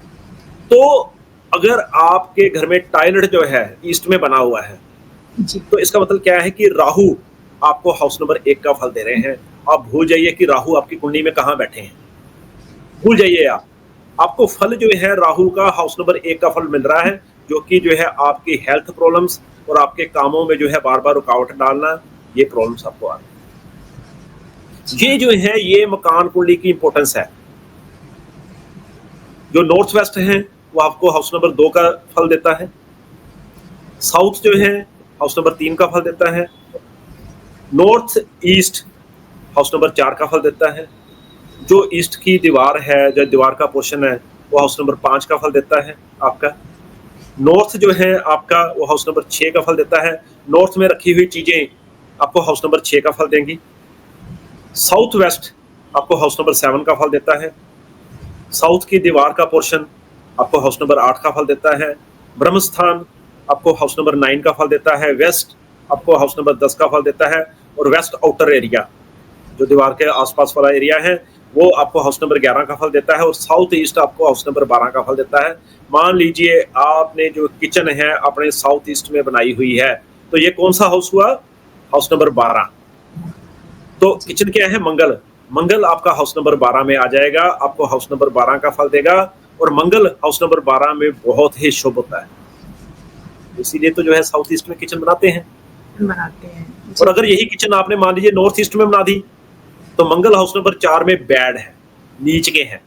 A: तो अगर आपके घर में टॉयलेट जो है ईस्ट में बना हुआ है,
B: जी।
A: तो इसका मतलब क्या है कि राहु आपको हाउस नंबर 1 का फल दे रहे हैं। आप भूल जाइए कि राहु आपकी कुंडली में कहां बैठे हैं, भूल जाइए आप। आपको फल जो है राहु का हाउस नंबर 1 का फल मिल रहा है, जो कि जो है आपकी हेल्थ प्रॉब्लम्स और आपके कामों में जो है बार बार रुकावट डालना, ये प्रॉब्लम्स आपको आ रही है। ये जो है ये मकान कुंडली की इंपॉर्टेंस है। जो नॉर्थ वेस्ट है वो आपको हाउस नंबर 2 का फल देता है। साउथ जो है हाउस नंबर 3 का फल देता है। नॉर्थ ईस्ट हाउस नंबर 4 का फल देता है। जो ईस्ट की दीवार है, जो दीवार का पोर्शन है, वो हाउस नंबर 5 का फल देता है आपका। नॉर्थ जो है आपका वो हाउस नंबर 6 का फल देता है। नॉर्थ में रखी हुई चीजें आपको हाउस नंबर 6 का फल देंगी। साउथ वेस्ट आपको हाउस नंबर 7 का फल देता है। साउथ की दीवार का पोर्शन आपको हाउस नंबर 8 का फल देता है। ब्रह्मस्थान आपको हाउस नंबर 9 का फल देता है। वेस्ट आपको हाउस नंबर 10 का फल देता है। और वेस्ट आउटर एरिया, जो दीवार के आसपास वाला एरिया है, वो आपको हाउस नंबर 11 का फल देता है। और साउथ ईस्ट आपको हाउस नंबर 12 का फल देता है। मान लीजिए आपने जो किचन है अपने साउथ ईस्ट में बनाई हुई है, तो ये कौन सा हाउस हुआ, हाउस नंबर 12। तो किचन क्या है, मंगल। मंगल आपका हाउस नंबर 12 में आ जाएगा, आपको हाउस नंबर 12 का फल देगा। और मंगल हाउस नंबर 12 में बहुत ही शुभ होता है, इसीलिए तो जो है साउथ ईस्ट में किचन बनाते हैं। और अगर यही किचन आपने मान लीजिए नॉर्थ ईस्ट में बना दी, तो मंगल हाउस नंबर 4 में बैड है, नीच के हैं।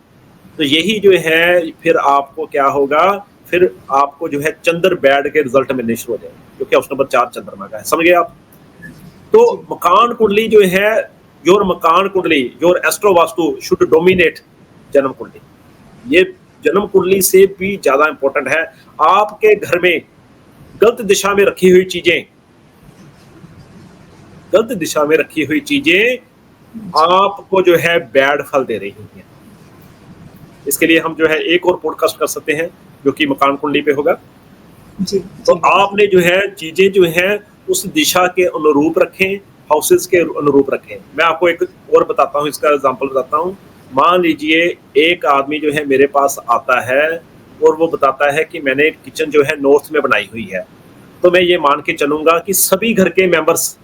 A: तो यही जो है फिर आपको क्या होगा, फिर आपको जो है चंद्र बैड के रिजल्ट मिलने शुरू हो जाएंगे, क्योंकि हाउस नंबर 4 चंद्रमा का है। समझ गए आप? तो मकान कुंडली जो है, योर मकान कुंडली, your astro vastu should dominate जन्म कुंडली। ये जन्म कुंडली से भी ज्यादा इंपॉर्टेंट है। आपके घर में गलत दिशा में रखी हुई चीजें, गलत दिशा में रखी हुई चीजें आपको जो है बैड फल दे रही हैं। इसके लिए हम जो है एक और पॉडकास्ट कर सकते हैं जो कि मकान कुंडली पे होगा।
B: जी
A: तो
B: जी
A: आपने जो है चीजें जो है उस दिशा के अनुरूप रखें, हाउसेस के अनुरूप रखें। मैं आपको एक और बताता हूँ, इसका एग्जांपल बताता हूँ। मान लीजिए एक आदमी जो है मेरे पास आता है और वो बताता है कि मैंने किचन जो है नॉर्थ में बनाई हुई है, तो मैं ये मान के चलूंगा कि सभी घर के मेंबर्स,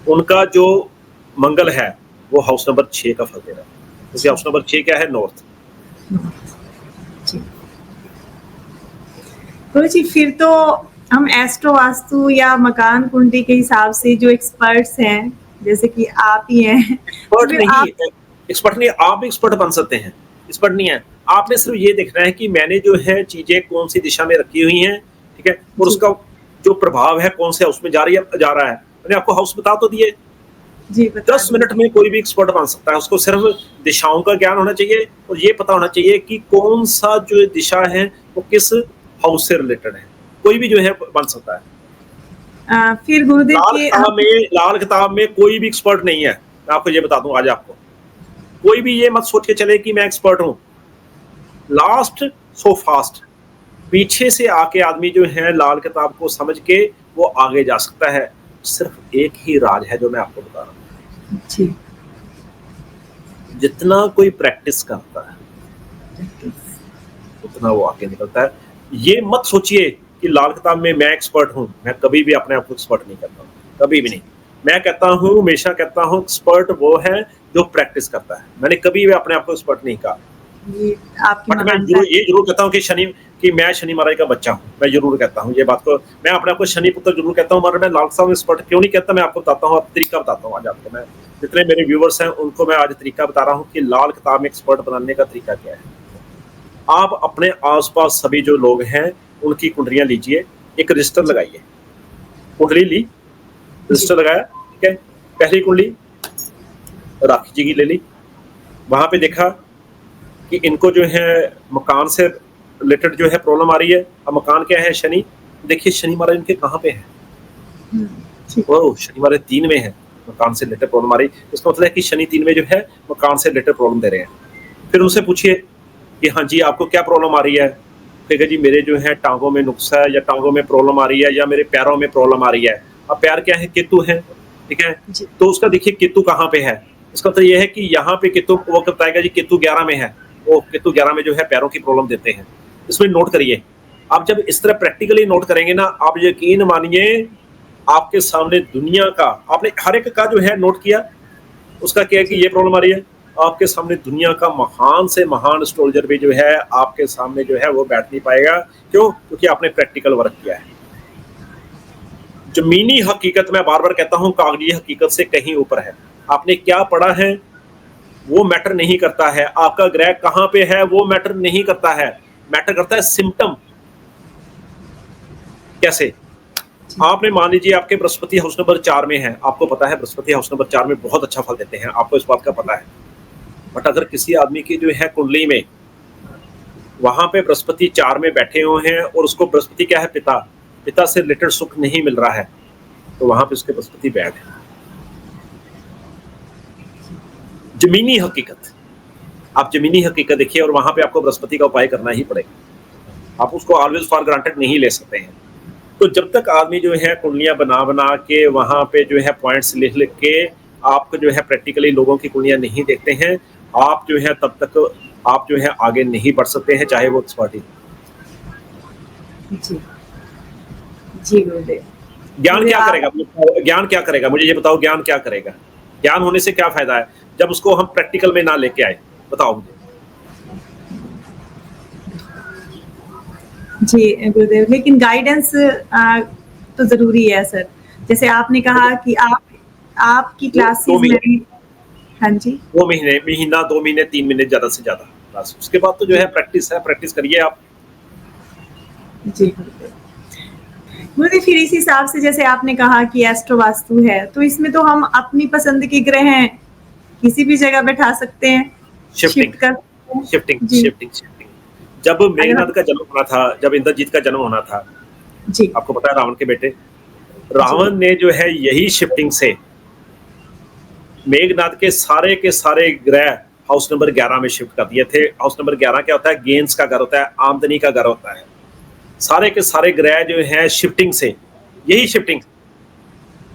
A: उनका जो मंगल है वो हाउस नंबर 6 का फल दे रहा है, क्योंकि हाउस नंबर 6 क्या है? नॉर्थ।
B: जी। गुरु जी, फिर तो हम एस्ट्रो वास्तु या मकान कुंडली के हिसाब से जो एक्सपर्ट्स हैं, जैसे कि आप ही हैं, तो
A: एक्सपर्ट
B: फिर
A: नहीं,
B: आप
A: एक्सपर्ट नहीं, आप भी एक्सपर्ट बन सकते हैं। एक्सपर्ट नहीं है, आपने सिर्फ ये देखना है कि मैंने जो है चीजें कौन सी दिशा में रखी हुई हैं, ठीक है, और
B: जी
A: उसका जो प्रभाव है कौन से हाउस में जा रहा है। मैंने आपको हाउस बता तो दिए।
B: जी बता
A: 10 मिनट में कोई भी एक्सपर्ट बन सकता है। उसको सिर्फ दिशाओं का ज्ञान होना चाहिए और ये पता होना चाहिए कि कौन सा जो दिशा है वो किस हाउस से रिलेटेड है। कोई भी जो है बन सकता है।
B: फिर गुरुदेव के
A: लाल किताब में कोई भी एक्सपर्ट नहीं है। मैं आपको ये बता दूं आज आपको, कोई भी ये मत सोच के चले कि मैं एक्सपर्ट हूं। लास्ट सो फास्ट, पीछे से आके आदमी जो है लाल किताब को समझ के वो आगे जा सकता है। सिर्फ एक ही राज है जो मैं आपको बता रहा हूं,
B: जी
A: जितना कोई प्रैक्टिस करता है उतना वो आगे निकलता है। ये मत सोचिए कि लाल किताब में मैं एक्सपर्ट हूं। मैं कभी भी अपने आप को एक्सपर्ट नहीं करता हूं, कभी भी नहीं। मैं कहता हूं, हमेशा कहता हूं, एक्सपर्ट वो है जो प्रैक्टिस करता है। मैंने कभी भी अपने आप को एक्सपर्ट नहीं कहा।
B: ये आपकी
A: बट मैं
B: महानता है।
A: ये जरूर कहता हूँ कि मैं शनि महाराज का बच्चा हूँ। मैं जरूर कहता हूँ ये बात को, मैं अपने आप को शनि पुत्र जरूर कहता हूँ, मगर मैं लाल साहब एक्सपर्ट क्यों नहीं कहता, मैं आपको बताता हूँ। तरीका बताता हूँ आज आपको। मैं जितने मेरे व्यूवर्स हैं उनको मैं आज तरीका बता रहा हूँ कि लाल किताब में एक्सपर्ट बनाने का तरीका क्या है। आप अपने आसपास सभी जो लोग हैं उनकी कुंडलियां लीजिए, एक रजिस्टर लगाइए। कुंडली ली, रजिस्टर लगाया, ठीक है। पहली कुंडली राखी जी की ले ली, वहां पे देखा कि इनको जो है मकान से रिलेटेड जो है प्रॉब्लम आ रही है। अब मकान क्या है? शनि। देखिए शनि महाराज इनके कहाँ पे है?
B: ठीक
A: ओह, शनि महाराज 3 में है, मकान से रिलेटेड प्रॉब्लम आ रही। इसका मतलब है कि शनि 3 में जो है मकान से रिलेटेड प्रॉब्लम दे रहे हैं। फिर उनसे पूछिए कि हाँ जी आपको क्या प्रॉब्लम आ रही है? कहेगा जी मेरे जो है टांगों में नुक्सा है, या टांगों में प्रॉब्लम आ रही है, या मेरे पैरों में प्रॉब्लम आ रही है। अब पैर क्या है? केतु है, ठीक है।
B: जी
A: तो उसका देखिए केतु कहाँ पे है। इसका मतलब यह है कि यहाँ पे केतु, वो बताएगा जी केतु 11 में है। वो केतु 11 में जो है पैरों की प्रॉब्लम देते हैं। इसमें नोट करिए। आप जब इस तरह प्रैक्टिकली नोट करेंगे ना, आप यकीन मानिए आपके सामने दुनिया का, आपने हर एक का जो है नोट किया, उसका क्या है कि ये प्रॉब्लम आ रही है, आपके सामने दुनिया का महान से महान एस्ट्रोलॉजर भी जो है आपके सामने जो है वो बैठ नहीं पाएगा। क्यों? क्योंकि आपने प्रैक्टिकल वर्क किया है। जमीनी हकीकत, मैं बार बार कहता हूं, कागजी हकीकत से कहीं ऊपर है। आपने क्या पढ़ा है वो मैटर नहीं करता है, आपका ग्रह कहां पे है वो मैटर नहीं करता है। मैटर करता है सिम्टम। कैसे? आपने मान लीजिए आपके बृहस्पति हाउस नंबर 4 में है, आपको पता है बृहस्पति हाउस नंबर 4 में बहुत अच्छा फल देते हैं, आपको इस बात का पता है। बट अगर किसी आदमी की जो है कुंडली में वहां पे बृहस्पति 4 में बैठे हुए हैं और उसको बृहस्पति क्या है? पिता, पिता से रिलेटेड सुख नहीं मिल रहा है, तो वहां पे उसके बृहस्पति बैड है। जमीनी हकीकत, आप जमीनी हकीकत देखिए और वहां पे आपको बृहस्पति का उपाय करना ही पड़ेगा। आप उसको ऑलवेज फॉर ग्रांटेड नहीं ले सकते हैं। तो जब तक आदमी जो है कुंडलियां बना के वहां पे जो है पॉइंट्स लिख के आपको जो है प्रैक्टिकली लोगों की कुंडलियां नहीं देखते हैं, आप जो है तब तक आप जो है आगे नहीं बढ़ सकते हैं, चाहे वो एक्सपर्ट ही।
B: जी जी गुरुदेव।
A: ज्ञान क्या करेगा? ज्ञान क्या करेगा? मुझे ये बताओ, ज्ञान क्या करेगा? ज्ञान होने से क्या फायदा है जब उसको हम प्रैक्टिकल में ना लेके आए? बताओ मुझे।
B: जी गुरुदेव, लेकिन गाइडेंस तो जरूरी है सर। जैसे आपने कहा कि आपकी क्लासेस में, हाँ जी,
A: 2 महीने, महीना, 2 महीने, 3 महीने ज्यादा से ज्यादा, बस उसके बाद तो जो है प्रैक्टिस है, प्रैक्टिस करिए आप।
B: जी गुरुदेव, फिर इस हिसाब से जैसे आपने कहा कि एस्ट्रो वास्तु है, तो इसमें तो हम अपनी पसंद के ग्रह हैं किसी भी जगह बैठा सकते हैं, शिफ्ट कर सकते हैं।
A: शिफ्टिंग
B: जी
A: शिफ्टिंग शिफ्टिंग। जब मेघनाथ का जन्म होना था, जब इंद्रजीत का जन्म होना था,
B: जी
A: आपको पता है रावण के बेटे, रावण ने जो है यही शिफ्टिंग से मेघनाथ के सारे ग्रह हाउस नंबर 11 में शिफ्ट कर दिए थे। हाउस नंबर 11 क्या होता है? गेन्स का घर होता है, आमदनी का घर होता है। सारे के सारे ग्रह जो हैं शिफ्टिंग से, यही शिफ्टिंग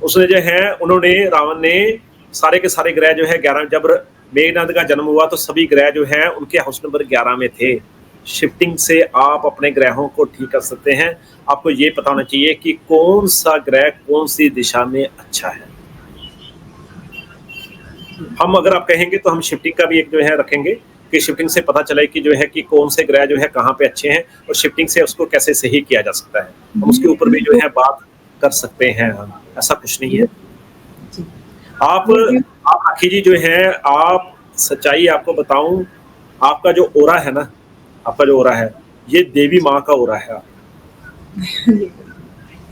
A: उसने जो है, उन्होंने रावण ने सारे के सारे ग्रह जो है 11, जब मेघनाथ का जन्म हुआ तो सभी ग्रह जो है उनके हाउस नंबर 11 में थे। शिफ्टिंग से आप अपने ग्रहों को ठीक कर सकते हैं। आपको ये पता होना चाहिए कि कौन सा ग्रह कौन सी दिशा में अच्छा है। हम अगर आप कहेंगे तो हम शिफ्टिंग का भी एक जो है रखेंगे कि शिफ्टिंग से पता चले कि जो है कि कौन से ग्रह जो है कहाँ पे अच्छे हैं और शिफ्टिंग से उसको कैसे सही किया जा सकता है। हम उसके ऊपर भी जो है बात कर सकते हैं। हम ऐसा कुछ नहीं है। आप राखी जी जो है, आप सच्चाई आपको बताऊं, आपका जो ओरा है ना, आपका जो ओरा है ये देवी माँ का ओरा है।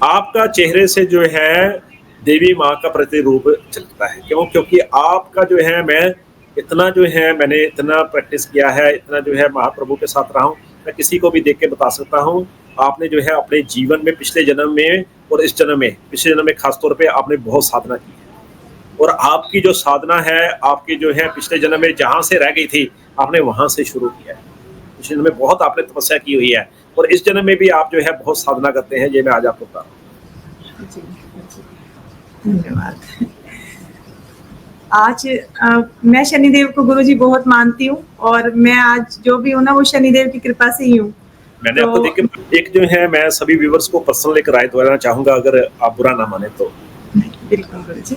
A: आपका चेहरे से जो है देवी माँ का प्रतिरूप चलता है। क्यों? क्योंकि आपका जो है, मैं इतना जो है मैंने इतना प्रैक्टिस किया है, इतना जो है महाप्रभु के साथ रहा हूँ, मैं किसी को भी देख के बता सकता हूँ। आपने जो है अपने जीवन में पिछले जन्म में और इस जन्म में, पिछले जन्म में खासतौर पे आपने बहुत साधना की है और आपकी जो साधना है, आपकी जो है पिछले जन्म में जहाँ से रह गई थी आपने वहाँ से शुरू किया है। पिछले जन्म में बहुत आपने तपस्या की हुई है और इस जन्म में भी आप जो है बहुत साधना करते हैं। ये मैं आज आपको बता रहा हूँ।
B: धन्यवाद। आज मैं शनिदेव को गुरुजी बहुत मानती हूँ और मैं आज जो भी हूँ ना वो शनिदेव की कृपा से ही हूँ।
A: मैंने आपको देख के एक जो है, मैं सभी व्यूवर्स को पर्सनल एक राय देना चाहूंगा, अगर आप बुरा ना माने तो।
B: बिल्कुल गुरुजी।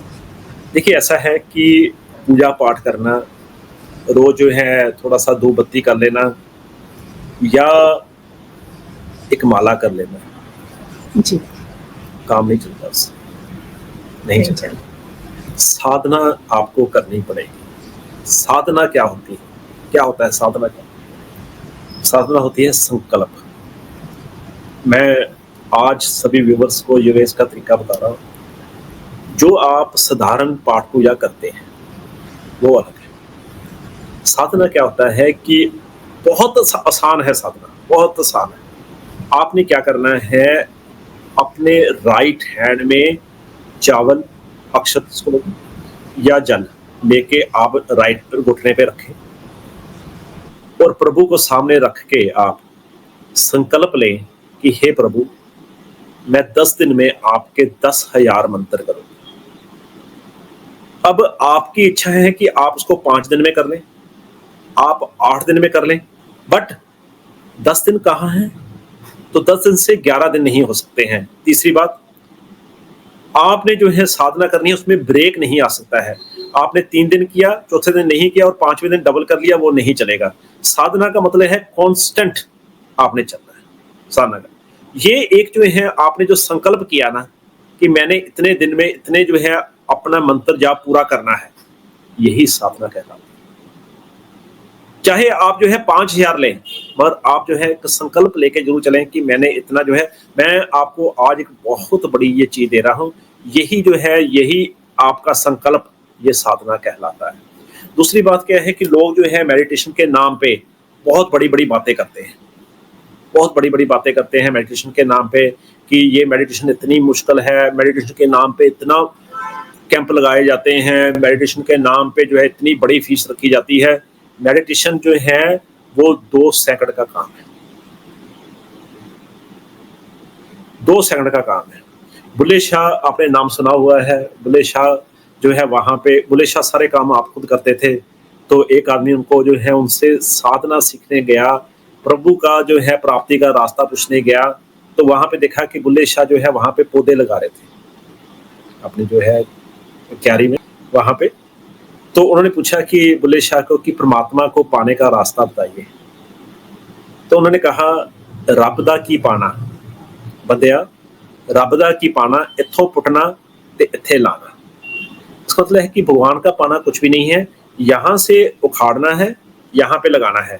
A: देखिए, ऐसा है कि पूजा पाठ करना, रोज जो है थोड़ा सा धूप बत्ती कर लेना या एक माला कर लेना
B: जी।
A: काम नहीं चलता, उससे नहीं चलता। साधना आपको करनी पड़ेगी। साधना क्या होती है? क्या होता है साधना? साधना होती है संकल्प। मैं आज सभी व्यूवर्स को योगेश का तरीका बता रहा हूँ। जो आप साधारण पाठ पूजा करते हैं वो अलग है। साधना क्या होता है कि बहुत आसान है साधना, बहुत आसान है। आपने क्या करना है, अपने राइट हैंड में चावल, अक्षत या जल लेके आप राइट घुटने पे रखें और प्रभु को सामने रख के आप संकल्प लें कि हे प्रभु, मैं 10 दिन में आपके 10,000 मंत्र करूंगा। अब आपकी इच्छा है कि आप उसको 5 दिन में कर लें, आप 8 दिन में कर लें, बट 10 दिन कहाँ हैं? तो 10 दिन से 11 दिन नहीं हो सकते हैं। तीसरी बात, आपने जो है साधना करनी है, उसमें ब्रेक नहीं आ सकता है। आपने 3 दिन किया, चौथे दिन नहीं किया और 5वें दिन डबल कर लिया, वो नहीं चलेगा। साधना का मतलब है कांस्टेंट आपने चलना है साधना का। ये एक जो है आपने जो संकल्प किया ना कि मैंने इतने दिन में इतने जो है अपना मंत्र जाप पूरा करना है, यही साधना कहलाता है। चाहे आप जो है 5,000 लें, मगर आप जो है एक संकल्प लेके जरूर चलें कि मैंने इतना जो है, मैं आपको आज एक बहुत बड़ी ये चीज दे रहा हूँ, यही जो है, यही आपका संकल्प, ये साधना कहलाता है। दूसरी बात क्या है कि लोग जो है मेडिटेशन के नाम पे बहुत बड़ी बड़ी बातें करते हैं, बहुत बड़ी बड़ी बातें करते हैं मेडिटेशन के नाम पे कि ये मेडिटेशन इतनी मुश्किल है, मेडिटेशन के नाम पे इतना कैंप लगाए जाते हैं, मेडिटेशन के नाम पे जो है इतनी बड़ी फीस रखी जाती है। मेडिटेशन जो है वो 2 सेकंड का काम है, 2 सेकंड का काम है। बुल्ले शाह, आपने नाम सुना हुआ है, बुल्ले शाह जो है वहां पे, बुल्ले शाह सारे काम आप खुद करते थे। तो एक आदमी उनको जो है उनसे साधना सीखने गया, प्रभु का जो है प्राप्ति का रास्ता पूछने गया, तो वहां पे देखा कि बुल्ले शाह जो है वहां पे पौधे लगा रहे थे अपने जो है क्यारी में वहां पे। तो उन्होंने पूछा कि बुल्ले शाह को कि परमात्मा को पाने का रास्ता बताइए। तो उन्होंने कहा, रब दा की पाना बंदिया, रब दा की पाना, इत्थों पुटना ते इत्थे लाना। इसका मतलब है कि भगवान का पाना कुछ भी नहीं है, यहां से उखाड़ना है, यहां पे लगाना है।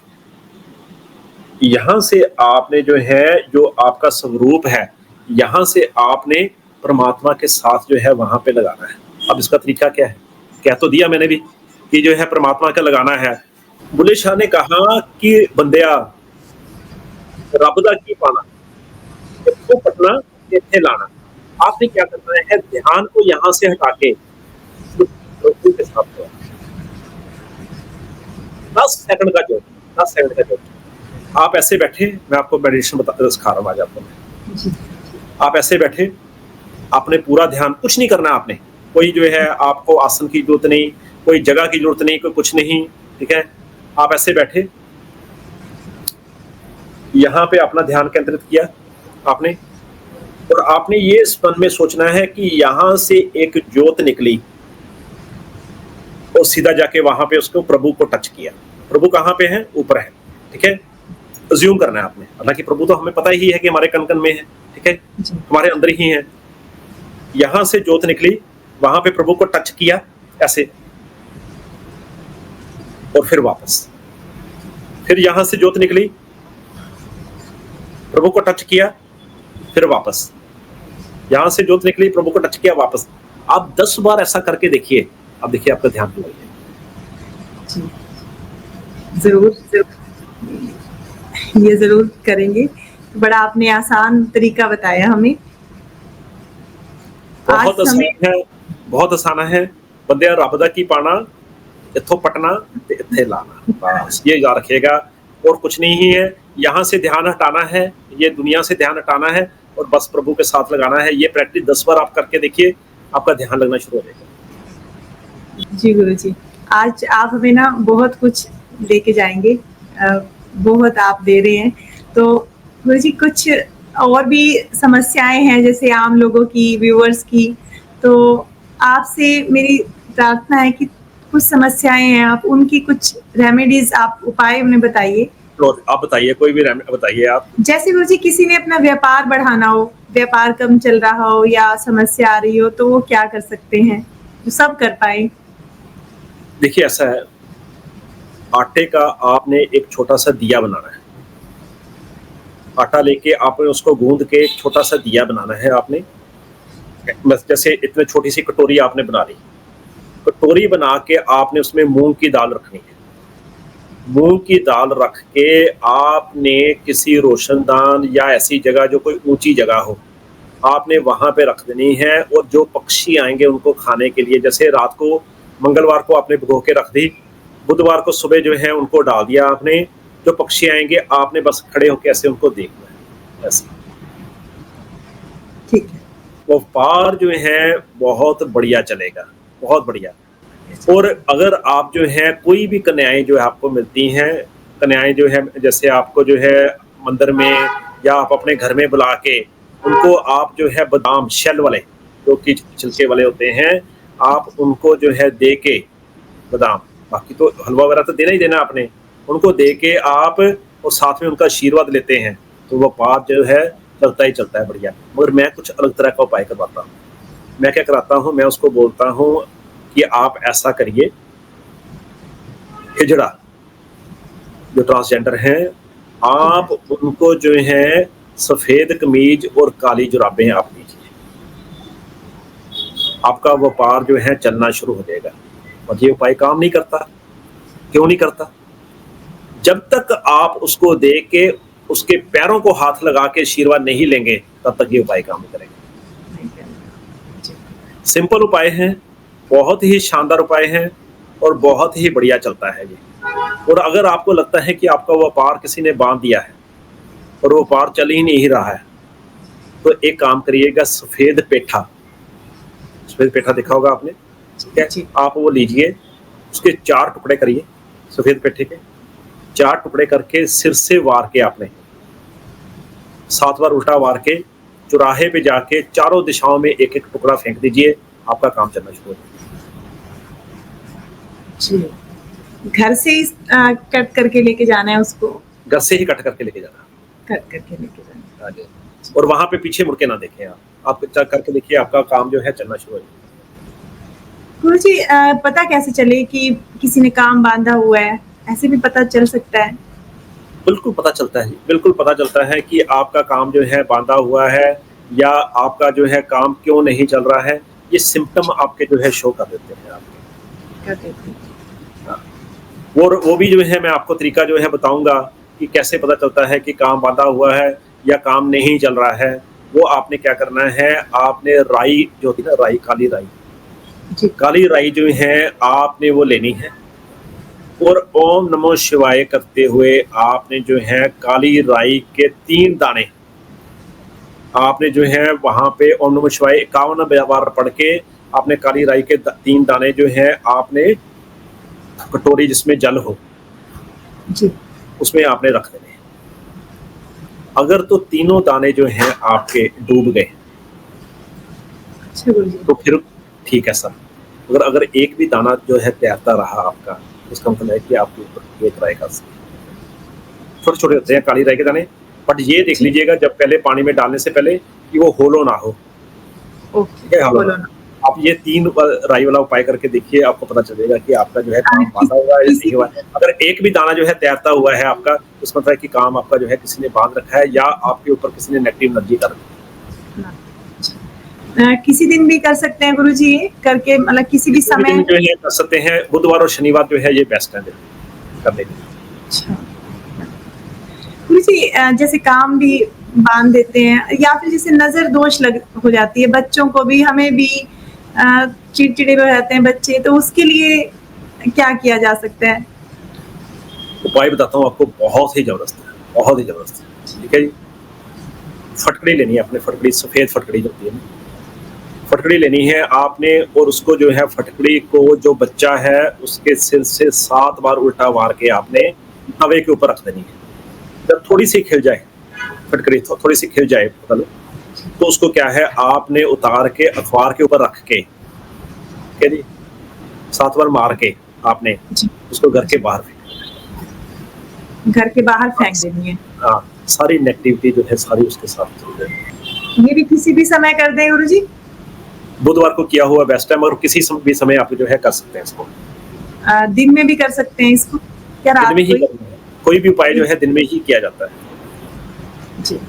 A: यहां से आपने जो है, जो आपका स्वरूप है, यहां से आपने परमात्मा के साथ जो है वहां पे लगाना है। अब इसका तरीका क्या है? कह तो दिया मैंने भी कि जो है परमात्मा का लगाना है। बुल्ले शाह ने कहा कि बंदिया, रब दा की पाना, इत्थों पटना इत्थे लाना। आपने क्या करना है, ध्यान को यहाँ से हटा के प्रभु के साथ करो। 10 सेकंड का जोड़, 10 सेकंड का जोड़। आप ऐसे बैठे, मैं आपको मेडिटेशन सिखा रहा हूँ आज आपको।
B: जी,
A: आप ऐसे बैठे, आपने पूरा ध्यान, कुछ नहीं करना आपने, कोई जो है आपको आसन की जरूरत नहीं, कोई जगह की जरूरत नहीं, कोई कुछ नहीं, ठीक है। आप ऐसे बैठे, यहाँ पे अपना ध्यान केंद्रित किया आपने, और आपने ये मन में सोचना है कि यहाँ से एक ज्योत निकली और सीधा जाके वहां पे उसको प्रभु को टच किया। प्रभु कहाँ पे है? ऊपर है, ठीक है। अज्यूम करना है आपने, हालांकि प्रभु तो हमें पता ही है कि हमारे कण कण में है, ठीक है, हमारे अंदर ही है। यहां से ज्योत निकली, वहां पे प्रभु को टच किया ऐसे, और फिर वापस, फिर यहां से ज्योत निकली, प्रभु को टच किया, फिर वापस, यहां से ज्योत निकली, प्रभु को टच किया, वापस। आप 10 बार ऐसा करके देखिए, आप देखिए आपका ध्यान लग जाएगा।
B: जरूर ये जरूर करेंगे। बड़ा आपने आसान तरीका बताया हमें।
A: बहुत आसान है, बहुत आसान है। बंदे रब दा की पाना, इत्थों पटना ते इत्थे लाना, बस ये याद रखिएगा, और कुछ नहीं ही है। यहाँ से ध्यान हटाना है, ये दुनिया से ध्यान हटाना है, और बस प्रभु के साथ लगाना है। ये प्रैक्टिस 10 बार आप करके देखिए, आपका ध्यान लगना शुरू हो जाएगा।
B: जी गुरु जी, आज आप हमें ना बहुत कुछ लेके जाएंगे, बहुत आप दे रहे हैं। तो गुरु जी, कुछ और भी समस्याएं हैं जैसे आम लोगों की, व्यूअर्स की, तो आपसे मेरी प्रार्थना है कि कुछ समस्याएं हैं, आप उनकी कुछ रेमेडीज, आप उपाय उन्हें बताइए।
A: तो आप बताइए, कोई भी बताइए आप।
B: जैसे गुरु जी, किसी ने अपना व्यापार बढ़ाना हो, व्यापार कम चल रहा हो या समस्या आ रही हो, तो वो क्या कर सकते हैं जो सब कर पाए?
A: देखिए ऐसा है, आटे का आपने एक छोटा सा दिया बनाना है। आटा लेके आपने उसको गूंद के एक छोटा सा दिया बनाना है आपने। बस जैसे इतने छोटी सी कटोरी आपने बना ली, कटोरी बना के आपने उसमें मूंग की दाल रखनी है। मूंग की दाल रख के आपने किसी रोशनदान या ऐसी जगह जो कोई ऊंची जगह हो, आपने वहां पे रख देनी है। और जो पक्षी आएंगे उनको खाने के लिए, जैसे रात को मंगलवार को आपने भिगो के रख दी, बुधवार को सुबह जो है उनको डाल दिया आपने। जो पक्षी आएंगे आपने बस खड़े होकर ऐसे उनको देखना है, ऐसे।
B: ठीक है।
A: वो व्यापार जो है बहुत बढ़िया चलेगा, बहुत बढ़िया। और अगर आप जो है कोई भी कन्याएं जो है आपको मिलती हैं, कन्याएं जो है जैसे आपको जो है मंदिर में या आप अपने घर में बुला के उनको आप जो है बादाम शेल वाले, जो कि छिलके वाले होते हैं, आप उनको जो है दे के बादाम, बाकी तो हलवा वगैरह तो देना ही देना आपने, उनको दे के आप और साथ में उनका आशीर्वाद लेते हैं, तो वो पाप जो है चलता ही चलता है बढ़िया। मगर मैं कुछ अलग तरह का उपाय करवाता हूँ। मैं क्या कराता हूँ, मैं उसको बोलता हूँ कि आप ऐसा करिए, हिजड़ा जो ट्रांसजेंडर हैं, आप उनको जो है सफेद कमीज और काली जुराबें आप दीजिए, आपका व्यापार जो है चलना शुरू हो जाएगा। और ये उपाय काम नहीं करता, क्यों नहीं करता? जब तक आप उसको दे के उसके पैरों को हाथ लगा के आशीर्वाद नहीं लेंगे, तब तक ये उपाय काम नहीं करेंगे। सिंपल उपाय है, बहुत ही शानदार उपाय है, और बहुत ही बढ़िया चलता है ये। और अगर आपको लगता है कि आपका व्यापार किसी ने बांध दिया है और व्यापार चल ही नहीं रहा है, तो एक काम करिएगा, सफेद पेठा, सफेद पेठा देखा होगा आपने, ठीक है, आप वो लीजिए, उसके 4 टुकड़े करिए, सफेद पेठे के 4 टुकड़े करके सिर से वार के आपने 7 बार उल्टा वार के चौराहे पे जाके चारों दिशाओं में एक एक टुकड़ा फेंक दीजिए, आपका काम चलना शुरू हो
B: जाएगा। घर से ही कट करके लेके जाना है उसको? घर
A: से ही कट करके लेके जाना,
B: कट करके लेके जाना।
A: और वहां पे पीछे मुड़ के ना देखें आप करके देखिए, आपका काम जो है चलना शुरू हो जाएगा।
B: गुरुजी, पता कैसे चले कि किसी ने काम बांधा हुआ है? ऐसे भी पता चल सकता है?
A: बिल्कुल पता चलता है, बिल्कुल पता चलता है कि आपका काम जो है बांधा हुआ है, या आपका जो है काम क्यों नहीं चल रहा है। ये सिम्टम आपके जो है शो कर देते हैं आपके। वो भी जो है मैं आपको तरीका जो है बताऊंगा कि कैसे पता चलता है कि काम बांधा हुआ है या काम नहीं चल रहा है। वो आपने क्या करना है, आपने राई जो होती है ना, राई, काली राई,
B: जी।
A: काली राई जो है आपने वो लेनी है और ओम नमो शिवाय करते हुए आपने जो है काली राई के 3 दाने आपने जो है वहाँ पे ओम नमः शिवाय 51 बार पढ़ के आपने काली राई के 3 दाने जो है आपने कटोरी जिसमें जल हो,
B: जी।
A: उसमें आपने रख देने हैं। अगर तो तीनों दाने जो हैं आपके डूब गए,
B: अच्छा गुरुजी।
A: तो फिर ठीक है सर। अगर एक भी दाना जो है तैरता रहा आपका, इसका मतलब है कि आपके ऊपर एक राय का छोटे-छोटे होते हैं काली राई के दाने, बट ये देख
B: जी।
A: लीजिएगा जब पहले पानी में डालने से पहले कि वो होलो ना हो।
B: ओके,
A: ठीक है, होलो
B: बोलो
A: ना।
B: ना।
A: आप ये 3 राई वाला उपाय करके देखिए, आपको पता चलेगा कि आपका जो है काम
B: किस
A: बाँधा हुआ है या
B: किसी
A: नहीं हुआ है। अगर एक भी दाना जो है तैरता हुआ है आपका, तो इसका मतलब है कि काम आपका जो है किसी ने बाँध रखा है या आपके ऊपर किसी ने नेगेटिव एनर्जी कर रखी है।
B: हाँ, अच्छा। किसी दिन भी कर सकते हैं गुरुजी ये करके मतलब किसी भी
A: किसी भी दिन
B: समय?
A: जो है कर सकते हैं, बुधवार और शनिवार जो है ये बेस्ट है दिन करने के लिए।
B: अच्छा। गुरुजी जैसे काम भी बाँध देते हैं या फिर जैसे नज़र दोष लग हो जाती है बच्चों को भी, हमें भी चिड़चिड़े हो जाते हैं बच्चे, तो उसके लिए क्या किया जा सकता है?
A: उपाय बताता हूँ आपको, बहुत ही ज़बरदस्त है, बहुत ही ज़बरदस्त है। ठीक है जी? फटकड़ी लेनी है आपने, फटकड़ी, सफ़ेद फटकड़ी जो होती है ना, फटकड़ी लेनी है आपने और उसको जो है फटकड़ी को जो बच्चा है उसके सिर से 7 बार उल्टा मार के आपने तवे के ऊपर रख देनी है। जब थोड़ी-सी खिल जाए, फटकड़ी थोड़ी-सी खिल जाए मतलब, तो उसको क्या है आपने उतार के अखबार के ऊपर रख के, ठीक है जी? 7 बार मार के आपने
B: जी।
A: उसको घर के बाहर फेंक
B: घर के बाहर फेंक
A: देना।
B: देनी है।
A: हाँ, सारी नेगेटिविटी जो है सारी उसके साथ चली जाएगी।
B: ये भी किसी भी समय कर दें गुरुजी?
A: बुधवार को किया हुआ बेस्ट है, मगर किसी भी समय आप जो है कर सकते हैं इसको।
B: दिन में भी कर सकते हैं इसको? क्या
A: दिन में
B: रात
A: ही
B: को ही?
A: करना है। कोई भी उपाय जो है दिन में ही किया जाता है।
B: जी।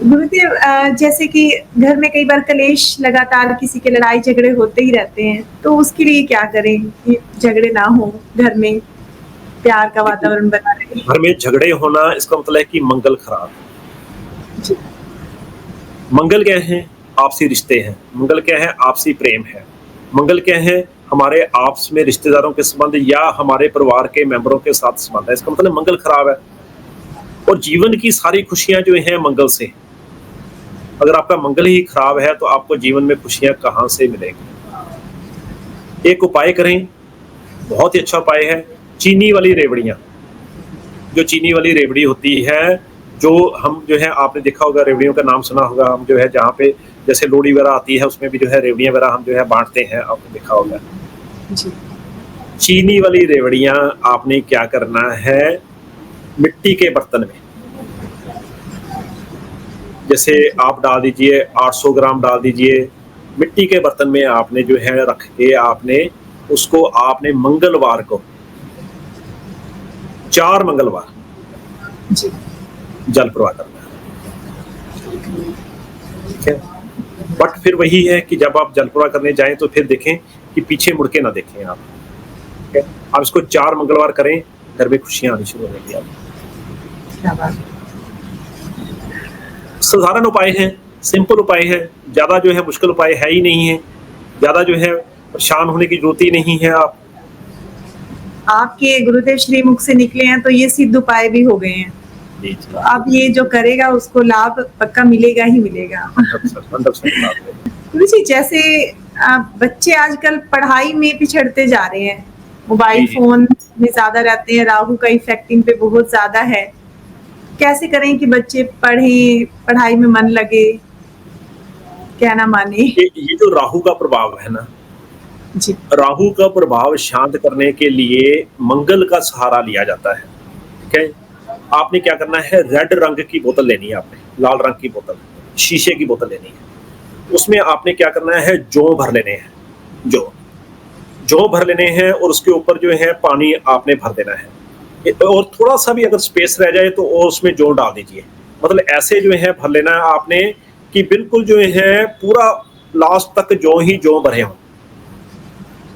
B: गुरुदेव जैसे कि घर में कई बार कलेश लगातार किसी के लड़ाई झगड़े होते ही रहते हैं, तो उसके लिए क्या करें कि झगड़े ना हो, घर में प्यार का
A: देखिए,
B: वातावरण बना रहे?
A: घर में झगड़े होना इसका मतलब है कि मंगल खराब है।
B: जी।
A: मंगल क्या है? आपसी रिश्ते हैं। मंगल क्या है? आपसी प्रेम है। मंगल क्या है? हमारे आपस में रिश्तेदारों के संबंध या हमारे परिवार के मेंबरों के साथ संबंध है। इसका मतलब मंगल खराब है। और जीवन की सारी खुशियाँ जो हैं मंगल से। अगर आपका मंगल ही खराब है तो आपको जीवन में खुशियाँ कहाँ से मिलेंगी? एक उपाय करें, बहुत ही अच्छा उपाय है, चीनी वाली रेवड़ियाँ। जो चीनी वाली रेवड़ी होती है, जो हम जो है आपने देखा होगा, रेवड़ियों का नाम सुना होगा, हम जो है जहाँ पे जैसे लोहड़ी वगैरह आती है उसमें भी जो है रेवड़ियाँ वगैरह हम जो है बाँटते हैं, आपने देखा होगा।
B: जी।
A: चीनी वाली रेवड़ियाँ आपने क्या करना है, मिट्टी के बर्तन में, जैसे आप डाल दीजिए 800 ग्राम डाल दीजिए, मिट्टी के बर्तन में आपने जो है रख के आपने उसको आपने मंगलवार को 4 मंगलवार
B: जी।
A: जल प्रवाह करना है। ठीक है? बट फिर वही है कि जब आप जल प्रवाह करने जाएँ तो फिर देखें कि पीछे मुड़ के ना देखें आप। ठीक है? आप इसको 4 मंगलवार करें, घर में खुशियाँ आनी शुरू हो जाएँगी आपको।
B: क्या बात है।
A: साधारण उपाय है, सिंपल उपाय है, ज़्यादा जो है मुश्किल उपाय है ही नहीं है, ज़्यादा जो है परेशान होने की ज़रूरत ही नहीं है आप।
B: आपके गुरुदेव श्री मुख से निकले हैं तो ये सिद्ध उपाय भी हो गए हैं।
A: जी,
B: तो अब ये जो करेगा उसको लाभ पक्का मिलेगा ही मिलेगा।
A: 100% लाभ है।
B: गुरुजी जैसे बच्चे आजकल पढ़ाई में पिछड़ते जा रहे हैं, मोबाइल
A: जी,
B: फ़ोन में ज़्यादा रहते हैं, राहु का इफ़ेक्ट इन पे बहुत ज़्यादा है। कैसे करें कि बच्चे पढ़ें, पढ़ाई में मन लगे, कहना माने?
A: ये जो राहु का प्रभाव है ना,
B: जी।
A: राहु का प्रभाव शांत करने के लिए मंगल का सहारा लिया जाता है। ठीक है? आपने क्या करना है, रेड रंग की बोतल लेनी है आपने, लाल रंग की बोतल, शीशे की बोतल लेनी है। उसमें आपने क्या करना है, जौ भर लेने हैं, जौ भर लेने हैं और उसके ऊपर जो है पानी आपने भर देना है। और थोड़ा-सा भी अगर स्पेस रह जाए तो और उसमें जौ डाल दीजिए। मतलब ऐसे जो है भर लेना है आपने कि बिल्कुल जो है पूरा लास्ट तक जौ ही जौ भरे हों।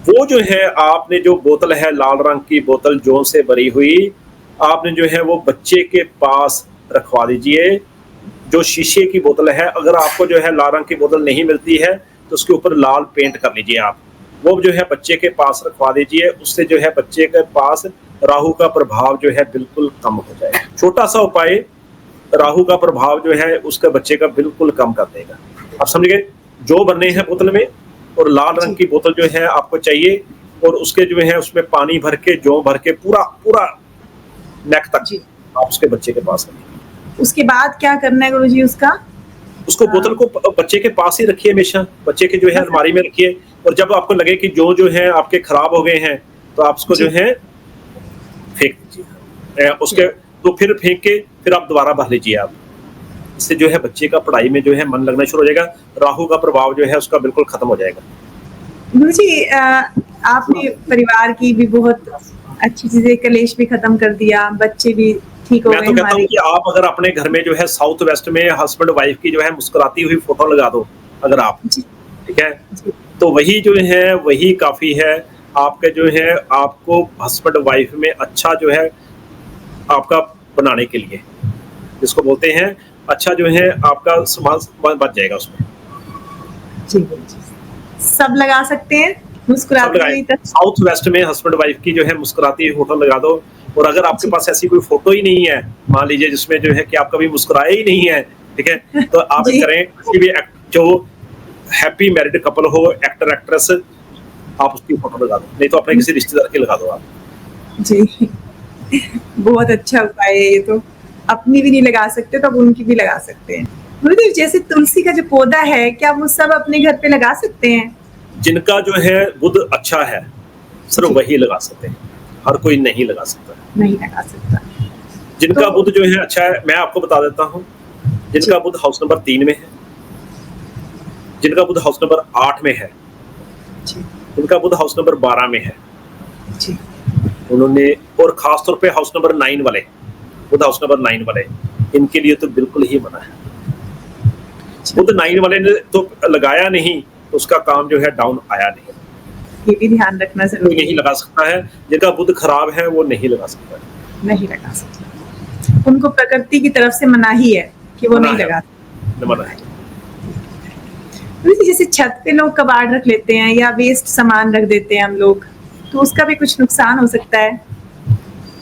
A: वो जो है आपने जो बोतल है लाल रंग की बोतल जौ से भरी हुई, आपने जो है वो बच्चे के पास रखवा दीजिए जो शीशे की बोतल है, अगर आपको जो है लाल रंग की बोतल नहीं मिलती है तो उसके ऊपर लाल पेंट कर लीजिए आप। वो जो है बच्चे के पास रखवा दीजिए, उससे जो है बच्चे के पास राहु का प्रभाव जो है बिल्कुल कम हो जाएगा। छोटा सा उपाय राहु का प्रभाव जो है उसके बच्चे का बिल्कुल कम कर देगा। आप समझ गए? जो बनने हैं बोतल में, और लाल रंग
B: जी
A: की बोतल जो है आपको चाहिए, और उसके जो है उसमें पानी भर के, जौ भर के, पूरा पूरा नेक तक
B: जी।
A: आप उसके बच्चे के पास रखिए।
B: उसके बाद क्या करना है गुरुजी उसका?
A: उसको बोतल को बच्चे के पास ही रखिए हमेशा, बच्चे के जो है
B: बस
A: अलमारी में रखिए, और जब आपको लगे कि जो है आपके खराब हो गए हैं तो आप उसको जो
B: जी
A: है फेंक दीजिए। उसके तो फिर फेंक के फिर आप दोबारा भर लीजिए आप। इससे जो है बच्चे का पढ़ाई में जो है मन लगना शुरू हो जाएगा, राहु का प्रभाव जो है उसका बिल्कुल खत्म हो जाएगा।
B: गुरुजी आपने परिवार की भी बहुत अच्छी चीजें, कलेश भी खत्म कर दिया, बच्चे भी ठीक हो
A: मैं
B: गए
A: तो कहता हूँ
B: हमारे।
A: कि आप अगर अपने घर में जो है साउथ वेस्ट में हस्बैंड वाइफ की जो है मुस्कुराती हुई फोटो लगा दो, अगर आप,
B: जी
A: ठीक है,
B: जी
A: तो वही जो है वही काफी है आपके जो है आपको हस्बैंड वाइफ में अच्छा जो है आपका बनाने के लिए, जिसको बोलते हैं अच्छा जो है आपका समाज बच जाएगा उसमें।
B: जी गुरुजी। सब लगा सकते हैं
A: सब
B: मुस्कुराती
A: लगाए,
B: हुई तक?
A: साउथ वेस्ट में हस्बैंड वाइफ की जो है मुस्कुराती हुई फोटो लगा दो। और अगर आपके
B: जी
A: पास ऐसी कोई फोटो ही नहीं है, मान लीजिए जिसमें जो है कि आप कभी मुस्कुराए ही नहीं है, ठीक है, तो आप
B: जी
A: करें किसी भी जो हैप्पी मैरिड कपल हो, एक्टर एक्ट्रेस, आप उसकी फोटो लगा दो, नहीं तो अपने किसी रिश्तेदार की लगा दो आप।
B: जी बहुत अच्छा उपाय है ये तो। अपनी भी नहीं लगा सकते तो अब उनकी भी लगा सकते हैं। गुरुदेव जैसे तुलसी का जो पौधा है, क्या वो सब अपने घर पे लगा सकते हैं?
A: जिनका जो है बुध अच्छा है सिर्फ
B: जी
A: वही लगा सकते हैं, हर कोई नहीं लगा सकता।
B: नहीं लगा सकता।
A: जिनका
B: तो
A: बुध जो है अच्छा है, मैं आपको बता देता हूँ,
B: जी
A: जिनका बुध हाउस नंबर 3 में है, जिनका बुध हाउस नंबर 8 में है,
B: जी
A: जिनका बुध हाउस नंबर 12 में है,
B: जी
A: उन्होंने, और खास तौर पे हाउस नंबर 9 वाले, बुध हाउस नंबर 9 वाले, इनके लिए तो बिल्कुल ही मना है।
B: अच्छा,
A: बुध 9 वाले ने तो लगाया नहीं तो उसका काम जो है डाउन आया नहीं,
B: ये भी ध्यान रखना
A: कोई
B: जरूरी
A: नहीं
B: है।
A: लगा सकता है। जिनका बुध खराब है वो नहीं लगा सकता है,
B: नहीं लगा सकते, उनको प्रकृति की तरफ से मनाही है कि वो
A: मना
B: नहीं
A: है,
B: लगा
A: मना है।
B: सकते। जैसे छत पे लोग कबाड़ रख लेते हैं या वेस्ट सामान रख देते हैं हम लोग, तो उसका भी कुछ नुकसान हो सकता है?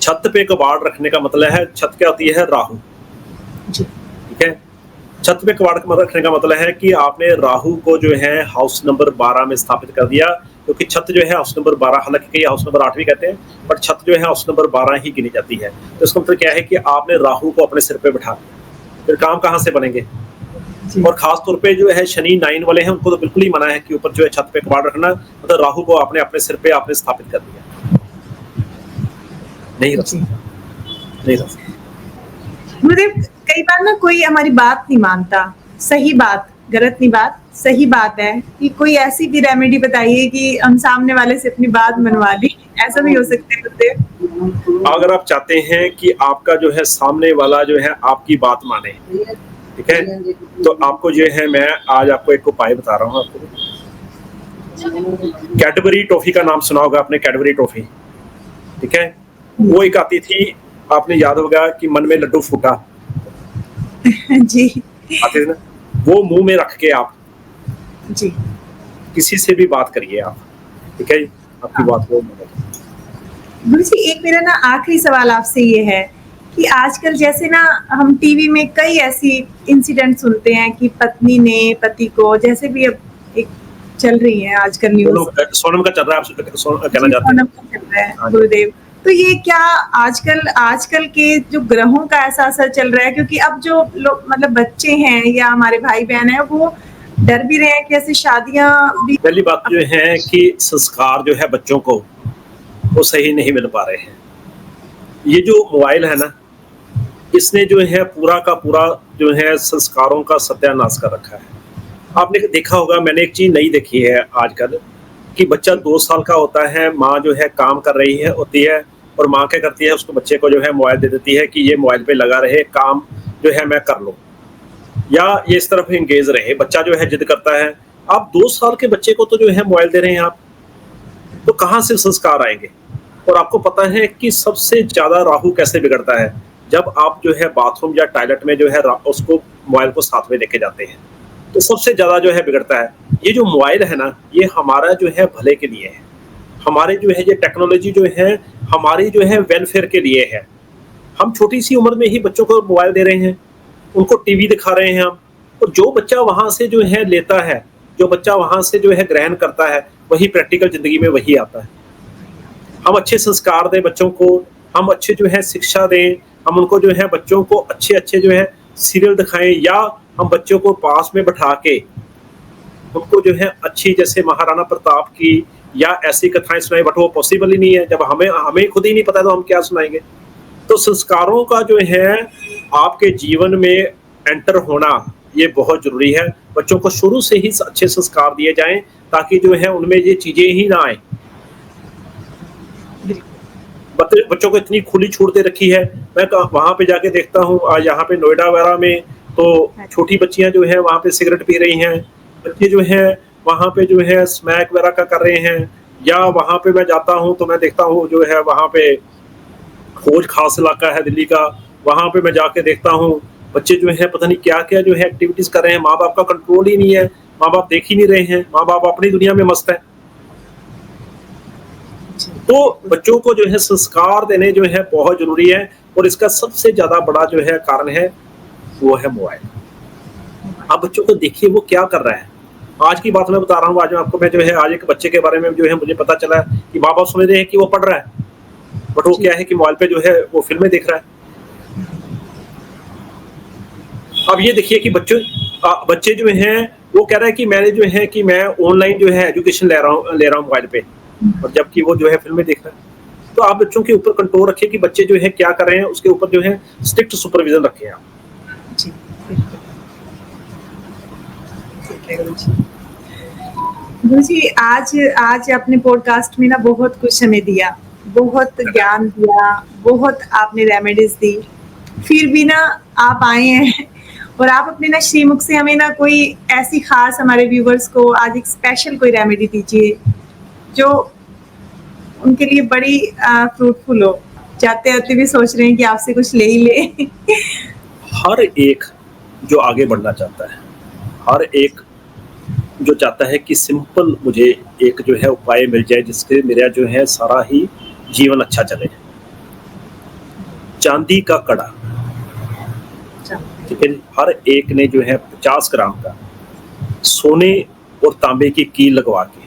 A: छत पे कबाड़ रखने का मतलब है, छत क्या होती है? राहु,
B: जी
A: ठीक है। छत पे कबाड़ रखने का मतलब है कि आपने राहु को जो है हाउस नंबर 12 में स्थापित कर दिया, क्योंकि छत जो है हाउस नंबर 12, हालांकि कई हाउस नंबर 8 भी कहते हैं, बट छत जो है हाउस नंबर 12 ही गिनी जाती है। तो इसका मतलब क्या है कि आपने राहु को अपने सिर पे बिठा दिया, फिर काम कहाँ से बनेंगे?
B: जी
A: और खास तौर पे जो है शनि 9 वाले हैं, उनको तो बिल्कुल ही मना है कि ऊपर जो है छत पे कबाड़ रखना, मतलब राहु को आपने अपने सिर पे आपने स्थापित कर दिया, नहीं रख
B: जी
A: सकता, नहीं रख सकता।
B: गुरुदेव कई बार ना कोई हमारी बात नहीं मानता, सही बात, गलत नहीं बात, सही बात है कि कोई ऐसी भी रेमेडी बताइए कि हम सामने वाले से अपनी बात मनवा ली, ऐसा भी हो सकता है गुरुदेव?
A: अगर आप चाहते हैं कि आपका जो है सामने वाला जो है आपकी बात माने, ठीक है, तो आपको जो है मैं आज आपको एक उपाय बता रहा हूँ आपको। कैडबरी टॉफी का नाम सुना होगा आपने, कैडबरी टॉफी, ठीक है, वो एक आती थी, आपने याद होगा कि मन में लड्डू फूटा,
B: जी
A: आते थे ना, वो मुंह में रख के आप
B: जी
A: किसी से भी बात करिए आप, ठीक है, आपकी बात वो मानेगा।
B: गुरुजी एक मेरा ना आखिरी सवाल आपसे ये है कि आजकल जैसे ना हम टीवी में कई ऐसी इंसिडेंट सुनते हैं कि पत्नी ने पति को, जैसे भी अब एक चल रही है आजकल न्यूज,
A: सोनम का चल रहा है, आप कहना
B: जी,
A: चाहते
B: सोनम
A: हैं?
B: का चल रहा है
A: हाँ जी।
B: गुरुदेव। तो ये क्या आजकल आजकल के जो ग्रहों का ऐसा असर चल रहा है? क्योंकि अब जो लोग मतलब बच्चे हैं या हमारे भाई बहन हैं, वो डर भी रहे हैं कि ऐसी शादियां भी।
A: पहली बात जो है कि संस्कार जो है बच्चों को वो सही नहीं मिल पा रहे हैं। ये जो मोबाइल है ना, इसने जो है पूरा का पूरा जो है संस्कारों का सत्यानाश कर रखा है। आपने देखा होगा, मैंने एक चीज नई देखी है आजकल, कि बच्चा 2 साल का होता है, माँ जो है काम कर रही है होती है, और माँ क्या करती है, उसको बच्चे को जो है मोबाइल दे देती है कि ये मोबाइल पे लगा रहे, काम जो है मैं कर लूँ, या ये इस तरफ एंगेज रहे। बच्चा जो है जिद करता है, आप 2 साल के बच्चे को तो जो है मोबाइल दे रहे हैं आप, तो कहाँ से संस्कार आएंगे? और आपको पता है कि सबसे ज्यादा राहु कैसे बिगड़ता है? जब आप जो है बाथरूम या टॉयलेट में जो है उसको मोबाइल को साथ में लेके जाते हैं, तो सबसे ज़्यादा जो है बिगड़ता है। ये जो मोबाइल है ना, ये हमारा जो है भले के लिए है। हमारे जो है ये टेक्नोलॉजी जो है हमारी जो है वेलफेयर के लिए है। हम छोटी सी उम्र में ही बच्चों को मोबाइल दे रहे हैं, उनको टीवी दिखा रहे हैं हम, और जो बच्चा वहाँ से जो है लेता है, जो बच्चा वहाँ से जो है ग्रहण करता है, वही प्रैक्टिकल ज़िंदगी में वही आता है। हम अच्छे संस्कार दें बच्चों को, हम अच्छे जो है शिक्षा दें, हम उनको जो है बच्चों को अच्छे-अच्छे जो है सीरियल दिखाएँ, या हम बच्चों को पास में बैठा के उनको जो है अच्छी जैसे महाराणा प्रताप की या ऐसी कथाएँ सुनाएँ, बट वो पॉसिबल ही नहीं है। जब हमें हमें खुद ही नहीं पता तो हम क्या सुनाएँगे? तो संस्कारों का जो है आपके जीवन में एंटर होना ये बहुत ज़रूरी है। बच्चों को शुरू से ही अच्छे संस्कार दिए जाएँ, ताकि जो है उनमें ये चीज़ें ही ना आएँ। बच्चों को इतनी खुली छूट दे रखी है। मैं वहाँ पे जाके देखता हूँ, यहाँ पे नोएडा वगैरह में तो छोटी बच्चियाँ जो हैं वहाँ पे सिगरेट पी रही हैं, बच्चे जो हैं वहाँ पे जो है स्मैक वगैरह का कर रहे हैं, या वहाँ पे मैं जाता हूँ तो मैं देखता हूँ जो है वहाँ पे हौज खास इलाका है दिल्ली का, वहाँ पे मैं जाके देखता हूँ बच्चे जो हैं पता नहीं क्या-क्या जो है एक्टिविटीज़ कर रहे हैं। माँ-बाप का कंट्रोल ही नहीं है, माँ-बाप देख ही नहीं रहे हैं, माँ-बाप अपनी दुनिया में मस्त हैं। तो बच्चों को जो है संस्कार देने जो है बहुत ज़रूरी है, और इसका सबसे ज़्यादा बड़ा जो है कारण है, वो है मोबाइल। आप बच्चों को देखिए वो क्या कर रहा है। आज की बात मैं बता रहा हूँ, आज आपको मैं जो है आज एक बच्चे के बारे में जो है मुझे पता चला है कि माँ-बाप समझ रहे हैं कि वो पढ़ रहा है, बट वो क्या है कि मोबाइल पे जो है वो फ़िल्में देख रहा है। अब ये देखिए कि बच्चे जो हैं वो कह रहा है कि मैंने जो है कि मैं ऑनलाइन जो है एजुकेशन ले रहा हूँ मोबाइल पे, और जबकि वो जो है फ़िल्में देख रहा है। तो आप बच्चों के ऊपर कंट्रोल रखिए कि बच्चे जो है क्या कर रहे हैं, उसके ऊपर जो है स्ट्रिक्ट सुपरविज़न रखें आप।
B: जी, बिल्कुल। ठीक है गुरुजी। गुरुजी आज आपने पॉडकास्ट में ना बहुत कुछ हमें दिया, बहुत ज्ञान दिया, बहुत आपने रेमेडीज़ दी। फिर भी ना आप आए हैं और आप अपने ना श्रीमुख से हमें ना कोई ऐसी खास हमारे व्यूवर्स को आज एक स्पेशल कोई रेमेडी दीजिए, जो उनके लिए बड़ी फ्रूटफुल हो। जाते-आते भी सोच रहे हैं कि आपसे कुछ ले ही ले।
A: हर एक जो आगे बढ़ना चाहता है, हर एक जो चाहता है कि सिंपल मुझे एक जो है उपाय मिल जाए जिससे मेरा जो है सारा ही जीवन अच्छा चले। चांदी का कड़ा, ठीक है जी, हर एक ने जो है 50 ग्राम का सोने और तांबे की कील लगवा के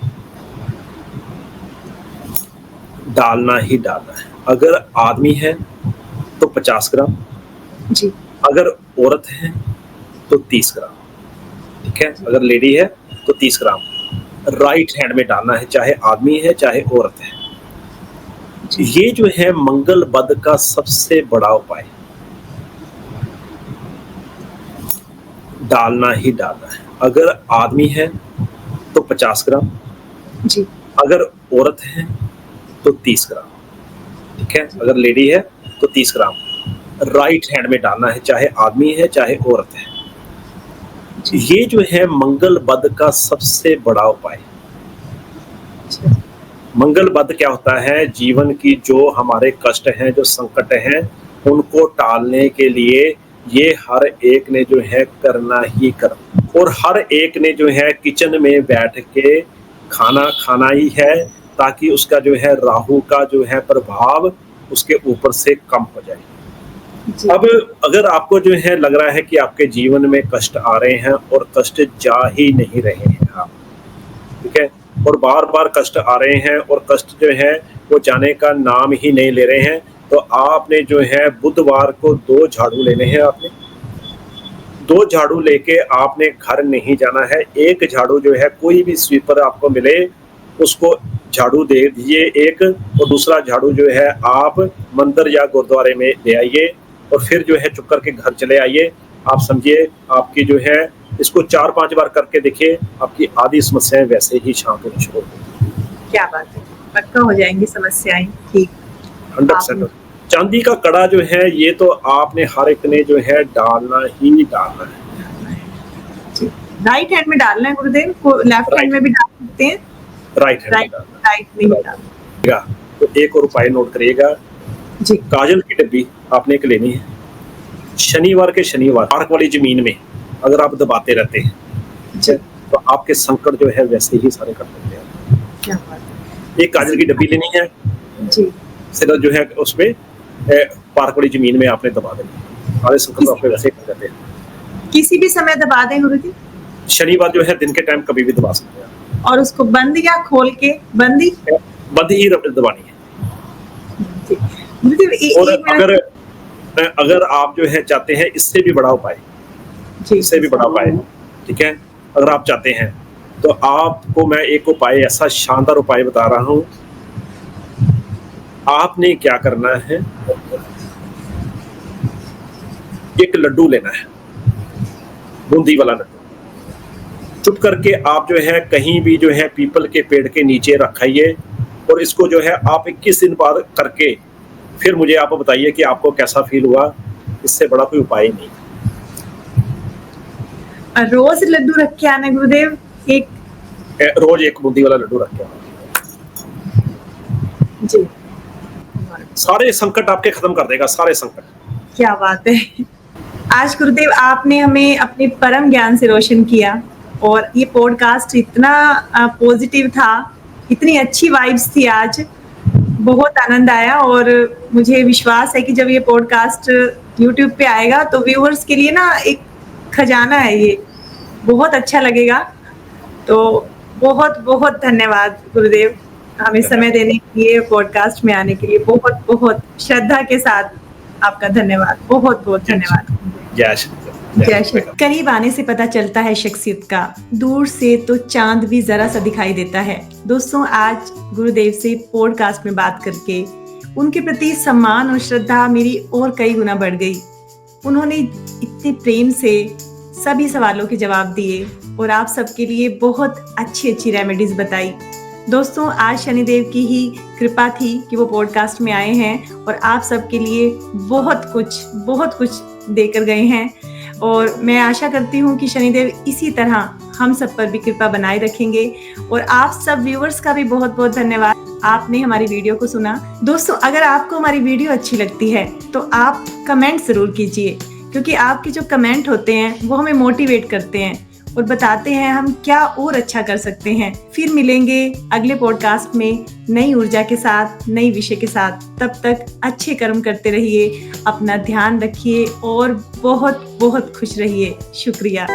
A: डालना ही डालना है। अगर आदमी है तो 50 ग्राम
B: जी,
A: अगर औरत है तो 30 ग्राम, ठीक है, अगर लेडी है तो 30 ग्राम राइट हैंड में डालना है, चाहे आदमी है चाहे औरत है। ये जो है मंगल बद का सबसे बड़ा उपाय, डालना ही डालना है। अगर आदमी है तो 50 ग्राम
B: जी,
A: अगर औरत है तो 30 ग्राम, ठीक है, अगर लेडी है तो 30 ग्राम राइट हैंड में डालना है, चाहे आदमी है चाहे औरत है। ये जो है मंगल बद का सबसे बड़ा उपाय। मंगल बद क्या होता है? जीवन की जो हमारे कष्ट हैं, जो संकट हैं, उनको टालने के लिए ये हर एक ने जो है करना ही करना, और हर एक ने जो है किचन में बैठ के खाना खाना ही है, ताकि उसका जो है राहु का जो है प्रभाव उसके ऊपर से कम हो जाए। अब अगर आपको जो है लग रहा है कि आपके जीवन में कष्ट आ रहे हैं और कष्ट जा ही नहीं रहे हैं आप, ठीक है, और बार बार कष्ट आ रहे हैं और कष्ट जो है वो जाने का नाम ही नहीं ले रहे हैं, तो आपने जो है बुधवार को 2 झाड़ू लेने हैं। आपने 2 झाड़ू लेके आपने घर नहीं जाना है। एक झाड़ू जो है कोई भी स्वीपर आपको मिले उसको झाड़ू दे दीजिए एक, और दूसरा झाड़ू जो है आप मंदिर या गुरुद्वारे में ले आइए, और फिर जो है चुप करके घर चले आइए। आप समझिए आपकी जो है इसको 4-5 बार करके देखिए, आपकी आधी समस्याएं वैसे ही शांत होनी शुरू हो।
B: क्या बात है, पक्का हो जाएंगी समस्याएं ठीक।
A: 100%। चांदी का कड़ा जो है ये तो आपने हर एक ने जो है डालना ही डालना है।
B: राइट हैंड में डालना है गुरुदेव को, लेफ्ट हैंड में भी डाल सकते हैं?
A: राइट हैंड में डालना,
B: राइट नहीं डालना।
A: तो एक और उपाय नोट करिएगा जी। काजल की डब्बी आपने एक लेनी है, शनिवार के शनिवार पार्क वाली जमीन में अगर आप दबाते रहते हैं,
B: जी,
A: तो आपके संकट जो है वैसे ही सारे कट देते हैं।
B: क्या बात है।
A: एक काजल की डब्बी लेनी है,
B: जी,
A: सीधा जो है उसमें पार्क वाली जमीन में आपने दबा देनी, सारे संकट आपके वैसे ही कट जाते हैं।
B: किसी भी समय दबा दें गुरुजी,
A: शनिवार जो है दिन के टाइम कभी भी दबा सकते हैं,
B: और उसको बंद या खोल के बंद ही?
A: बंद ही दबानी है।
B: जी, गुरुजी
A: और
B: एक मिनट।
A: अगर आप जो है चाहते हैं इससे भी बड़ा उपाय,
B: जी,
A: इससे भी बड़ा उपाय, ठीक है, अगर आप चाहते हैं तो आपको मैं एक उपाय, ऐसा शानदार उपाय बता रहा हूं। आपने क्या करना है, एक लड्डू लेना है, बूंदी वाला लड्डू, चुप करके आप जो है कहीं भी जो है पीपल के पेड़ के नीचे रखाइए, और इसको जो है आप 21 दिन बाद करके फिर मुझे आप बताइए कि आपको कैसा फील हुआ। इससे बड़ा कोई उपाय नहीं।
B: रोज लड्डू रख के आना गुरुदेव, एक
A: रोज एक बूंदी वाला लड्डू रख के आना।
B: जी,
A: सारे संकट आपके खत्म कर देगा, सारे संकट।
B: क्या बात है। आज गुरुदेव आपने हमें अपने परम ज्ञान से रोशन किया, और ये पॉडकास्ट इतना पॉजिटिव था, इतनी अच्छी वाइब्स थी आज, बहुत आनंद आया। और मुझे विश्वास है कि जब ये पॉडकास्ट यूट्यूब पे आएगा तो व्यूअर्स के लिए ना एक खजाना है, ये बहुत अच्छा लगेगा। तो बहुत बहुत धन्यवाद गुरुदेव, हमें समय देने के लिए, पॉडकास्ट में आने के लिए बहुत बहुत श्रद्धा के साथ आपका धन्यवाद, बहुत बहुत धन्यवाद।
A: जय श्री
B: जय श्री। करीब आने से पता चलता है शख्सियत का, दूर से तो चांद भी जरा सा दिखाई देता है। दोस्तों, आज गुरुदेव से पॉडकास्ट में बात करके उनके प्रति सम्मान और श्रद्धा मेरी और कई गुना बढ़ गई। उन्होंने इतने प्रेम से सभी सवालों के जवाब दिए और आप सबके लिए बहुत अच्छी अच्छी रेमेडीज बताई। दोस्तों, आज शनिदेव की ही कृपा थी कि वो पॉडकास्ट में आए हैं और आप सबके लिए बहुत कुछ देकर गए हैं। और मैं आशा करती हूँ कि शनिदेव इसी तरह हम सब पर भी कृपा बनाए रखेंगे। और आप सब व्यूअर्स का भी बहुत बहुत धन्यवाद, आपने हमारी वीडियो को सुना। दोस्तों, अगर आपको हमारी वीडियो अच्छी लगती है तो आप कमेंट जरूर कीजिए, क्योंकि आपके जो कमेंट होते हैं वो हमें मोटिवेट करते हैं और बताते हैं हम क्या और अच्छा कर सकते हैं। फिर मिलेंगे अगले पॉडकास्ट में नई ऊर्जा के साथ, नई विषय के साथ। तब तक अच्छे कर्म करते रहिए, अपना ध्यान रखिए और बहुत बहुत खुश रहिए। शुक्रिया।